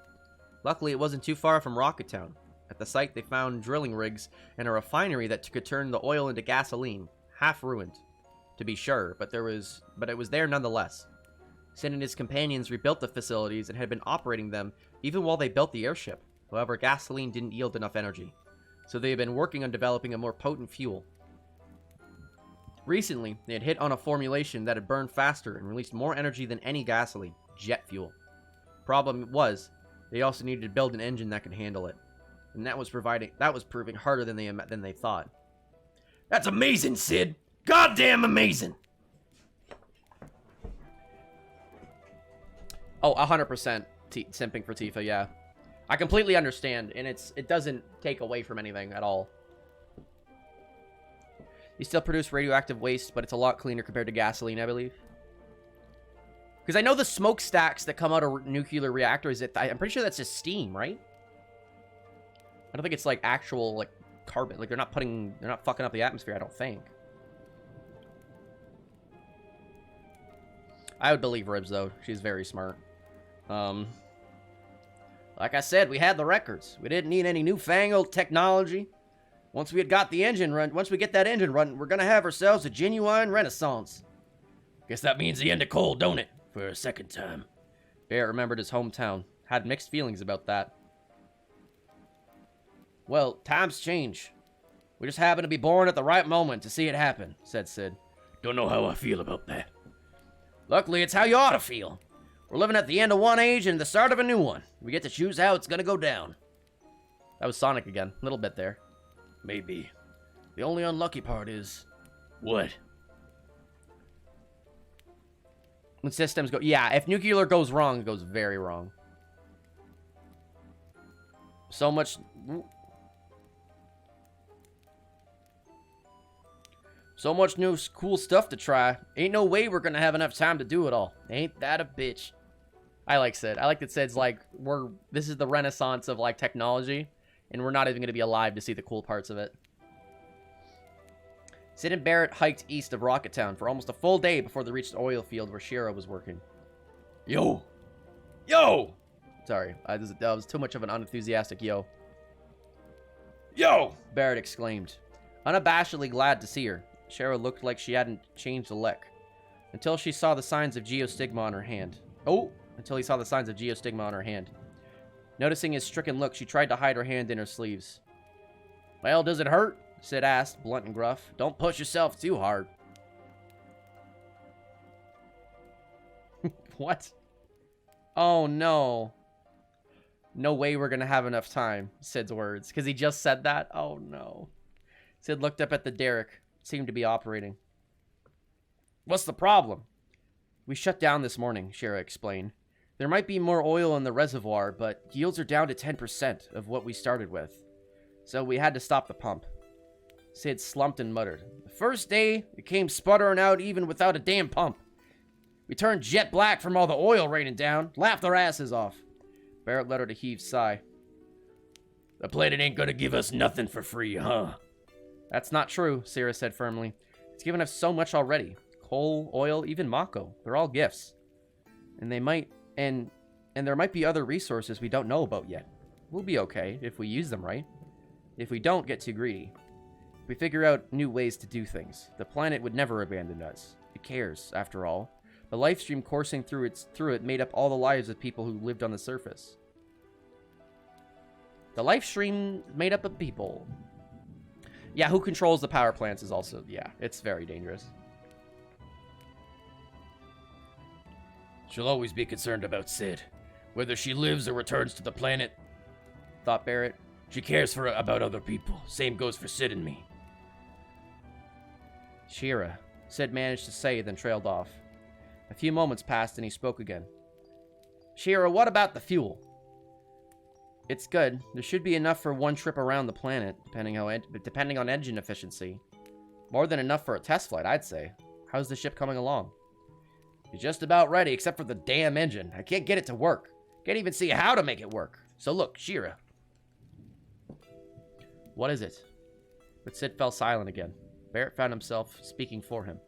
Luckily, it wasn't too far from Rocket Town. At the site, they found drilling rigs and a refinery that could turn the oil into gasoline, half ruined, to be sure, but it was there nonetheless. Sid and his companions rebuilt the facilities and had been operating them even while they built the airship. However, gasoline didn't yield enough energy, so they had been working on developing a more potent fuel. Recently, they had hit on a formulation that had burned faster and released more energy than any gasoline, jet fuel. Problem was, they also needed to build an engine that could handle it, and that was proving harder than they thought. That's amazing, Sid. Goddamn amazing. Oh, 100% simping for Tifa, yeah. I completely understand, and it doesn't take away from anything at all. You still produce radioactive waste, but it's a lot cleaner compared to gasoline, I believe. Because I know the smokestacks that come out of nuclear reactors, I'm pretty sure that's just steam, right? I don't think it's like actual like carbon. Like they're not fucking up the atmosphere, I don't think. I would believe Ribs though. She's very smart. Like I said, we had the records. We didn't need any newfangled technology. Once we get that engine run, we're gonna have ourselves a genuine renaissance. Guess that means the end of coal, don't it? For a second time. Barrett remembered his hometown. Had mixed feelings about that. Well, times change. We just happened to be born at the right moment to see it happen, said Sid. Don't know how I feel about that. Luckily, it's how you ought to feel. We're living at the end of one age and the start of a new one. We get to choose how it's gonna go down. That was Sonic again. A little bit there. Maybe. The only unlucky part is, What? When systems go... Yeah, if nuclear goes wrong, it goes very wrong. So much... So much new cool stuff to try. Ain't no way we're gonna have enough time to do it all. Ain't that a bitch? I like Sid. I like that Sid's like, this is the renaissance of like technology, and we're not even gonna be alive to see the cool parts of it. Sid and Barrett hiked east of Rocket Town for almost a full day before they reached the oil field where Shira was working. Yo! Yo! Sorry, that was too much of an unenthusiastic yo. Yo! Barrett exclaimed, unabashedly glad to see her. Shira looked like she hadn't changed a lick, until she saw the signs of geostigma on her hand. Until he saw the signs of geostigma on her hand. Noticing his stricken look, she tried to hide her hand in her sleeves. Well, does it hurt? Sid asked, blunt and gruff. Don't push yourself too hard. What? Oh, no. No way we're gonna have enough time, Sid's words. Because he just said that? Oh, no. Sid looked up at the derrick. It seemed to be operating. What's the problem? We shut down this morning, Shira explained. There might be more oil in the reservoir, but yields are down to 10% of what we started with. So we had to stop the pump. Sid slumped and muttered. The first day, it came sputtering out even without a damn pump. We turned jet black from all the oil raining down, laughed our asses off. Barrett let out a heaved sigh. The planet ain't gonna give us nothing for free, huh? That's not true, Shira said firmly. It's given us so much already. Coal, oil, even Mako. They're all gifts. And they might, and there might be other resources we don't know about yet. We'll be okay if we use them right. If we don't get too greedy. If we figure out new ways to do things, the planet would never abandon us. It cares, after all. The life stream coursing through it made up all the lives of people who lived on the surface. The life stream made up of people. Yeah, who controls the power plants is also, yeah, it's very dangerous. She'll always be concerned about Sid. Whether she lives or returns to the planet, thought Barrett. She cares about other people. Same goes for Sid and me. Shira, Sid managed to say, then trailed off. A few moments passed and he spoke again. Shira, what about the fuel? It's good. There should be enough for one trip around the planet, depending on engine efficiency. More than enough for a test flight, I'd say. How's the ship coming along? It's just about ready, except for the damn engine. I can't get it to work. Can't even see how to make it work. So look, Shira. What is it? But Sid fell silent again. Barrett found himself speaking for him.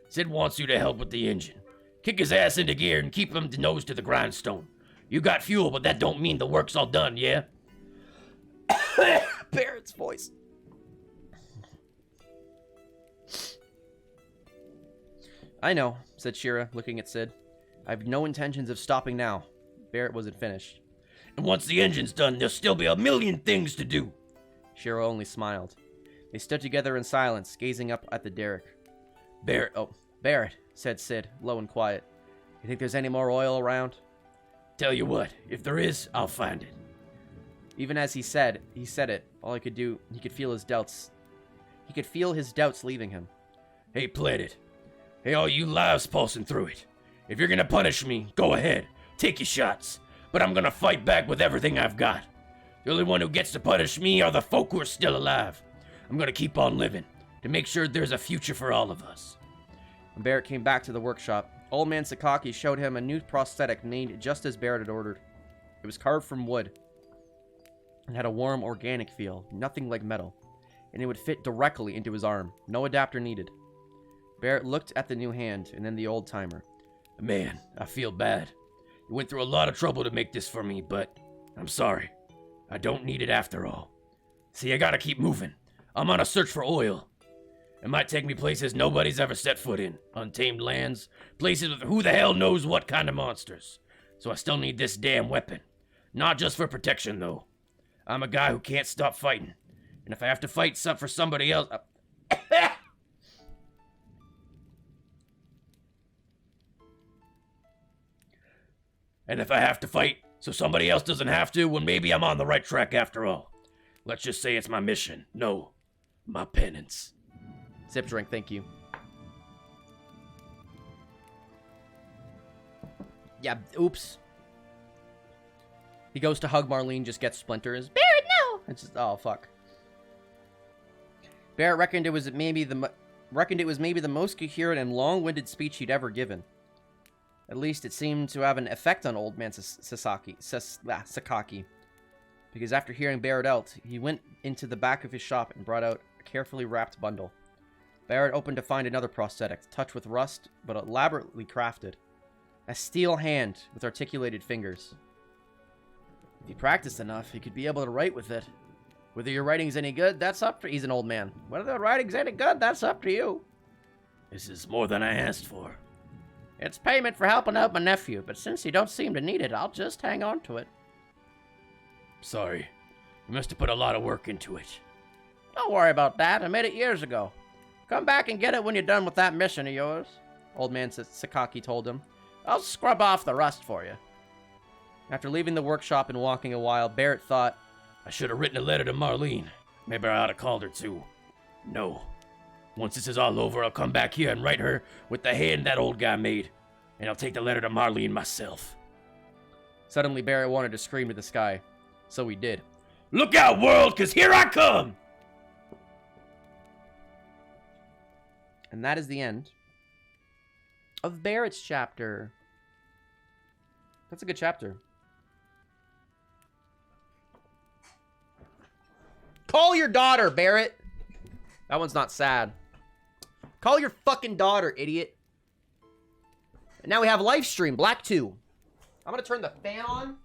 Sid wants you to help with the engine. Kick his ass into gear and keep him nose to the grindstone. You got fuel, but that don't mean the work's all done, yeah? Barrett's voice. I know, said Shira, looking at Sid. I have no intentions of stopping now. Barrett wasn't finished. And once the engine's done, there'll still be a million things to do. Shira only smiled. They stood together in silence, gazing up at the derrick. Barrett, said Sid, low and quiet. You think there's any more oil around? Tell you what, if there is, I'll find it. Even as he said it, all he could do, he could feel his doubts. He could feel his doubts leaving him. Hey, Planet. Hey, all you lives pulsing through it. If you're gonna punish me, go ahead. Take your shots. But I'm gonna fight back with everything I've got. The only one who gets to punish me are the folk who are still alive. I'm gonna keep on living, to make sure there's a future for all of us. When Barrett came back to the workshop, Old Man Sakaki showed him a new prosthetic named just as Barrett had ordered. It was carved from wood. It had a warm, organic feel, nothing like metal, and it would fit directly into his arm, no adapter needed. Barrett looked at the new hand, and then the old-timer. Man, I feel bad. You went through a lot of trouble to make this for me, but I'm sorry. I don't need it after all. See, I gotta keep moving. I'm on a search for oil. It might take me places nobody's ever set foot in. Untamed lands, places with who the hell knows what kind of monsters. So I still need this damn weapon. Not just for protection, though. I'm a guy who can't stop fighting. And if I have to fight for somebody else... And if I have to fight so somebody else doesn't have to, well, maybe I'm on the right track after all. Let's just say it's my mission. No, my penance. Sip drink, thank you. Yeah, oops. He goes to hug Marlene, just gets splinters. Barrett, no! It's just, oh, fuck. Barrett reckoned it was maybe the most coherent and long-winded speech he'd ever given. At least it seemed to have an effect on old man Sakaki. Because after hearing Barrett out, he went into the back of his shop and brought out a carefully wrapped bundle. Barrett opened to find another prosthetic, touched with rust, but elaborately crafted. A steel hand with articulated fingers. If he practiced enough, he could be able to write with it. Whether your writing's any good, that's up to... He's an old man. Whether the writing's any good, that's up to you. This is more than I asked for. It's payment for helping out my nephew, but since you don't seem to need it, I'll just hang on to it. Sorry. You must have put a lot of work into it. Don't worry about that. I made it years ago. Come back and get it when you're done with that mission of yours, Old Man Sakaki told him. I'll scrub off the rust for you. After leaving the workshop and walking a while, Barrett thought, I should have written a letter to Marlene. Maybe I ought to called her too. No. Once this is all over, I'll come back here and write her with the hand that old guy made. And I'll take the letter to Marlene myself. Suddenly, Barrett wanted to scream to the sky. So he did. Look out, world, 'cause here I come! And that is the end of Barrett's chapter. That's a good chapter. Call your daughter, Barrett. That one's not sad. Call your fucking daughter, idiot. And now we have live stream, Black 2. I'm gonna turn the fan on.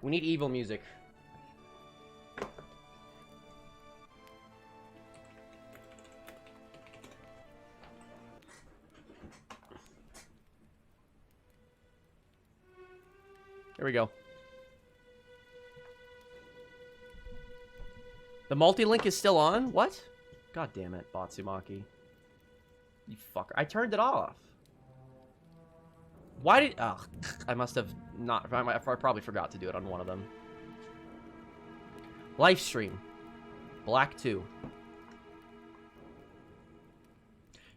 We need evil music. There we go. The multi-link is still on? What? God damn it, Batsumaki. You fucker. I turned it off. Why did... Ugh. I must have not... I probably forgot to do it on one of them. Livestream. Black 2.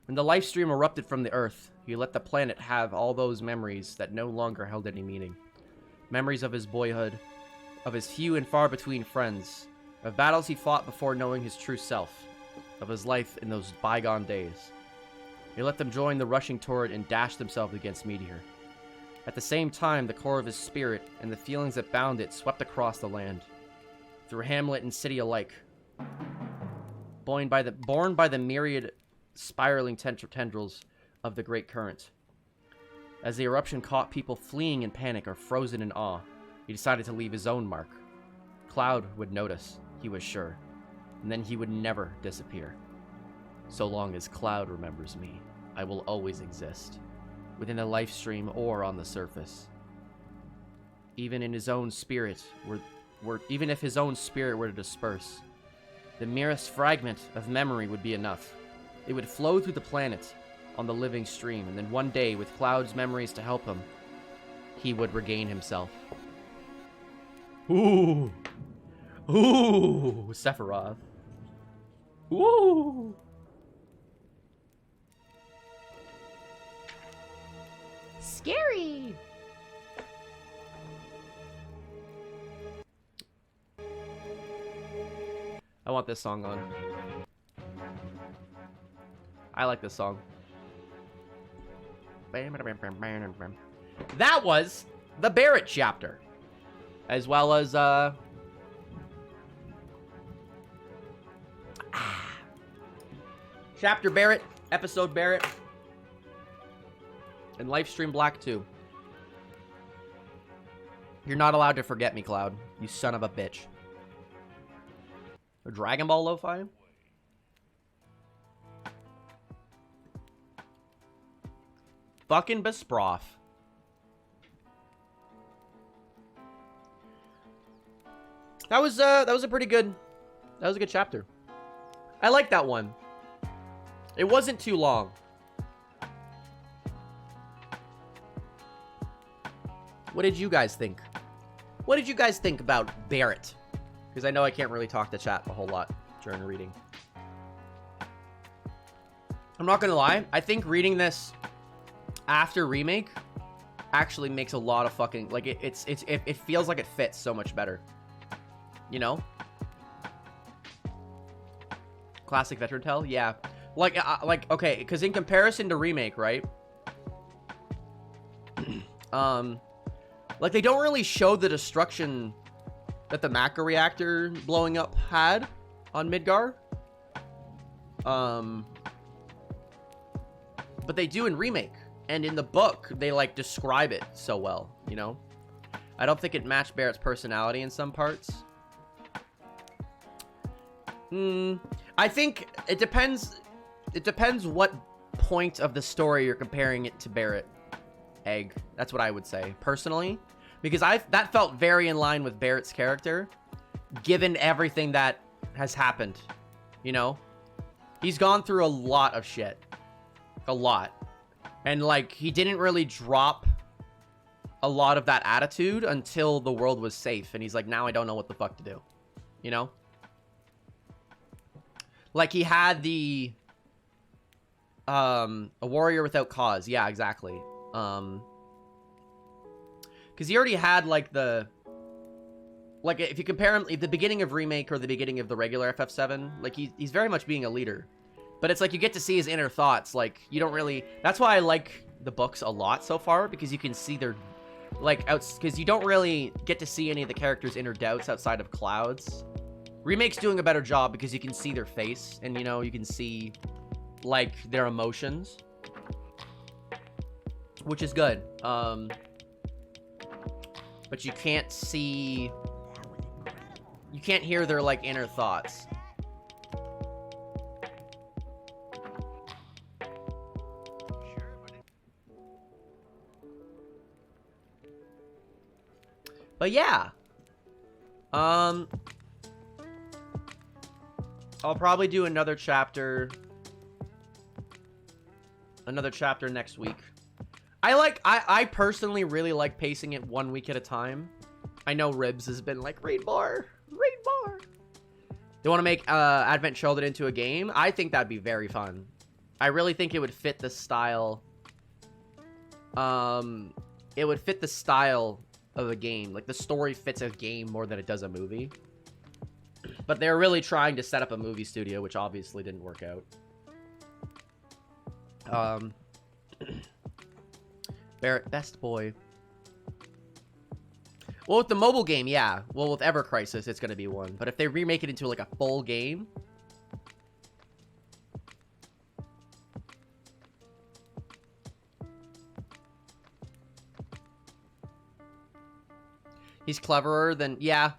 When the livestream erupted from the Earth, he let the planet have all those memories that no longer held any meaning. Memories of his boyhood, of his few and far between friends, of battles he fought before knowing his true self, of his life in those bygone days. He let them join the rushing torrent and dash themselves against Meteor. At the same time, the core of his spirit and the feelings that bound it swept across the land, through hamlet and city alike. Born by the myriad spiraling tendrils of the great current. As the eruption caught people fleeing in panic or frozen in awe, he decided to leave his own mark. Cloud would notice, he was sure, and then he would never disappear. So long as Cloud remembers me, I will always exist, within the life stream or on the surface. Even in his own spirit, even if his own spirit were to disperse, the merest fragment of memory would be enough. It would flow through the planet on the living stream, and then one day, with Cloud's memories to help him, he would regain himself. Ooh! Ooh! Sephiroth. Ooh! Scary! I want this song on. I like this song. That was the Barrett chapter. As well as, Chapter Barrett, Episode Barrett, and Livestream Black 2. You're not allowed to forget me, Cloud. You son of a bitch. A Dragon Ball Lo-Fi? Fucking Besproff. That was a pretty good... That was a good chapter. I like that one. It wasn't too long. What did you guys think? What did you guys think about Barrett? Because I know I can't really talk to chat a whole lot during reading. I'm not gonna lie. I think reading this after remake actually makes a lot of fucking like it feels like it fits so much better. You know? Classic veteran tell? Yeah. Like okay, because in comparison to remake, right? Like they don't really show the destruction that the macro reactor blowing up had on Midgar. But they do in remake, and in the book they like describe it so well, you know. I don't think it matched Barrett's personality in some parts. I think it depends. It depends what point of the story you're comparing it to Barrett. Egg. That's what I would say personally, because that felt very in line with Barrett's character, given everything that has happened. You know, he's gone through a lot of shit, a lot, and like he didn't really drop a lot of that attitude until the world was safe, and he's like, now I don't know what the fuck to do. You know, like he had the a warrior without cause. Yeah, exactly. Because he already had like like if you compare him at the beginning of remake or the beginning of the regular FF7, like he's very much being a leader, but it's like you get to see his inner thoughts. Like you don't really. That's why I like the books a lot so far, because you can see their like because you don't really get to see any of the characters' inner doubts outside of Cloud's. Remake's doing a better job because you can see their face, and you know you can see like their emotions, which is good. But you can't see, you can't hear their like inner thoughts. But yeah, I'll probably do another chapter next week. I personally really like pacing it 1 week at a time. I know Ribs has been like, read more. They want to make Advent Children into a game. I think that'd be very fun. I really think it would fit the style. It would fit the style of a game. Like the story fits a game more than it does a movie. But they're really trying to set up a movie studio, which obviously didn't work out. Barrett, best boy. Well, with the mobile game, yeah. Well, with Ever Crisis, it's going to be one. But if they remake it into like a full game... He's cleverer than... Yeah.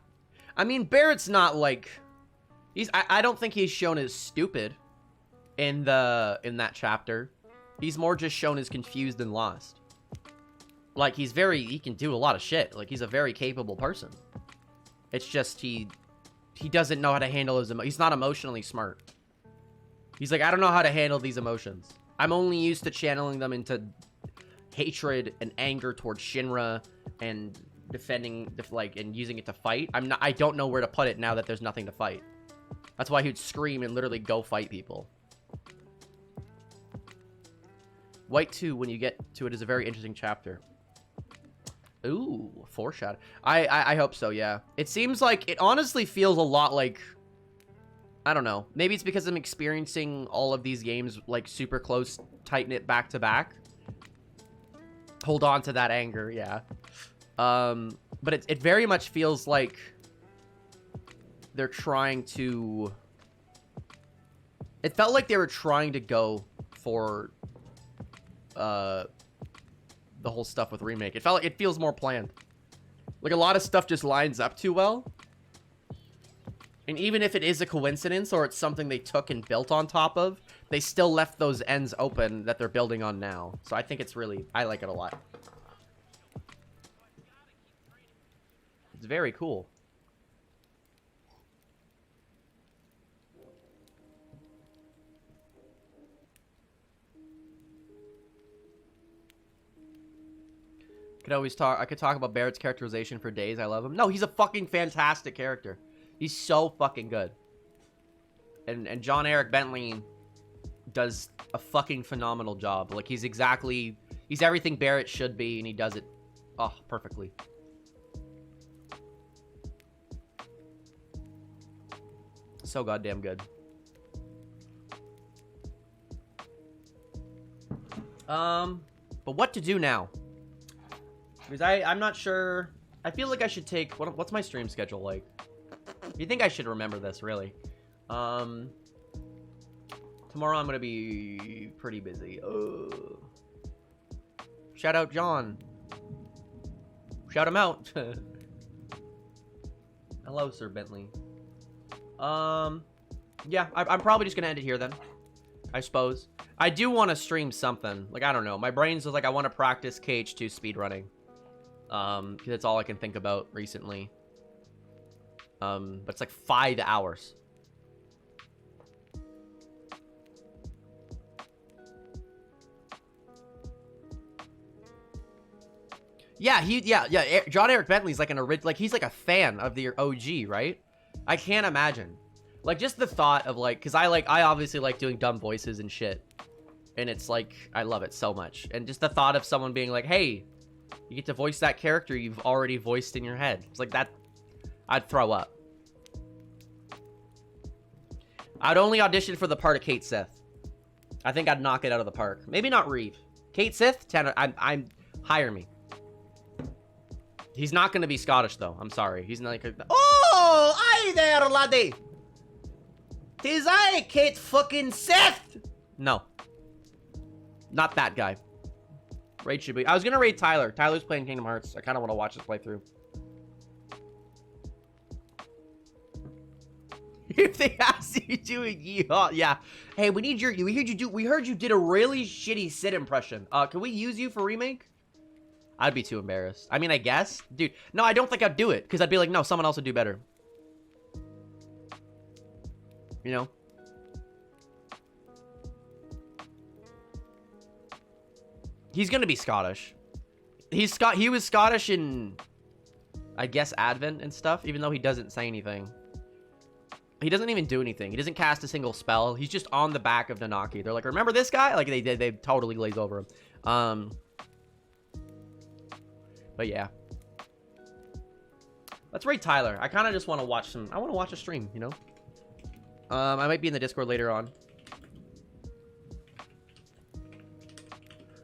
I mean, Barrett's not like... I don't think he's shown as stupid in that chapter. He's more just shown as confused and lost. Like, he can do a lot of shit. Like, he's a very capable person. It's just he doesn't know how to handle his he's not emotionally smart. He's like, I don't know how to handle these emotions. I'm only used to channeling them into hatred and anger towards Shinra and defending and using it to fight. I don't know where to put it now that there's nothing to fight. That's why he'd scream and literally go fight people. White 2, when you get to it, is a very interesting chapter. Ooh, foreshadow. I hope so, yeah. It seems like, it honestly feels a lot like, I don't know. Maybe it's because I'm experiencing all of these games, like, super close, tight-knit back-to-back. Hold on to that anger, yeah. But it very much feels like they're trying to... It felt like they were trying to go for... the whole stuff with remake. It felt like it feels more planned. Like a lot of stuff just lines up too well. And even if it is a coincidence or it's something they took and built on top of, they still left those ends open that they're building on now. So I think it's really, I like it a lot. It's very cool. I could talk about Barrett's characterization for days. I love him. No, he's a fucking fantastic character. He's so fucking good. And John Eric Bentley does a fucking phenomenal job. Like, he's everything Barrett should be, and he does it, perfectly. So goddamn good. But what to do now? Because I'm not sure. I feel like I should take... What's my stream schedule like? You think I should remember this, really? Tomorrow I'm gonna be pretty busy. Shout out John. Shout him out. Hello, Sir Bentley. Yeah, I'm probably just gonna end it here then. I suppose. I do want to stream something. Like, I don't know. My brain's just like, I want to practice KH2 speedrunning. Because that's all I can think about recently. But it's like 5 hours. Yeah, John Eric Bentley's like he's like a fan of the OG, right? I can't imagine. Like, just the thought of, like, because I obviously like doing dumb voices and shit. And it's like, I love it so much. And just the thought of someone being like, hey, you get to voice that character you've already voiced in your head. It's like that, I'd throw up. I'd only audition for the part of Kate Sith. I think I'd knock it out of the park. Maybe not Reeve. Kate Sith, 10, I'm hire me. He's not going to be Scottish, though. I'm sorry. He's not like... Oh, hi there, laddie. 'Tis I, Kate fucking Sith. No. Not that guy. Raid should be... I was going to raid Tyler. Tyler's playing Kingdom Hearts. I kind of want to watch this playthrough. If they ask you doing yeehaw, yeah. Hey, we need your... We heard you did a really shitty Sid impression. Can we use you for remake? I'd be too embarrassed. I mean, I guess. Dude, no, I don't think I'd do it. Because I'd be like, no, someone else would do better. You know? He's going to be Scottish. He was Scottish in, I guess, Advent and stuff. Even though he doesn't say anything. He doesn't even do anything. He doesn't cast a single spell. He's just on the back of Nanaki. They're like, remember this guy? Like, they totally glaze over him. But yeah. Let's raid Tyler. I kind of just want to watch some... I want to watch a stream, you know? I might be in the Discord later on.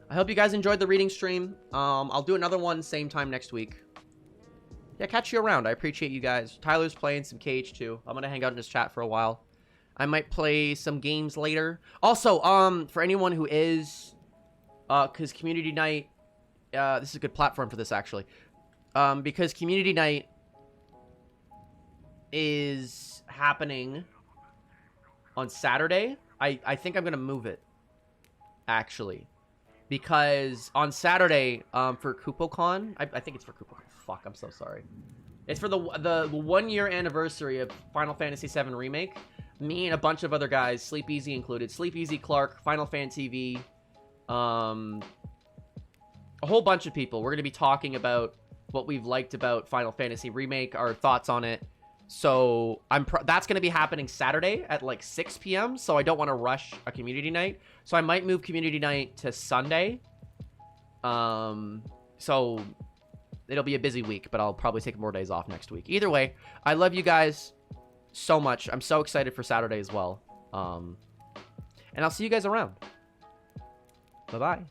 I hope you guys enjoyed the reading stream. I'll do another one same time next week. Yeah, catch you around. I appreciate you guys. Tyler's playing some KH2. I'm going to hang out in his chat for a while. I might play some games later. Also, for anyone who is... because Community Night... this is a good platform for this, actually. Because Community Night is happening on Saturday. I think I'm going to move it, actually. Because on Saturday, for KupoCon, I think it's for KupoCon. Fuck, I'm so sorry. It's for the 1-year anniversary of Final Fantasy VII Remake. Me and a bunch of other guys, Sleep Easy included. Sleep Easy, Clark, Final Fantasy V, a whole bunch of people. We're going to be talking about what we've liked about Final Fantasy Remake, our thoughts on it. So that's going to be happening Saturday at like 6 p.m. So I don't want to rush a community night. So I might move community night to Sunday. So it'll be a busy week, but I'll probably take more days off next week. Either way, I love you guys so much. I'm so excited for Saturday as well. And I'll see you guys around. Bye-bye.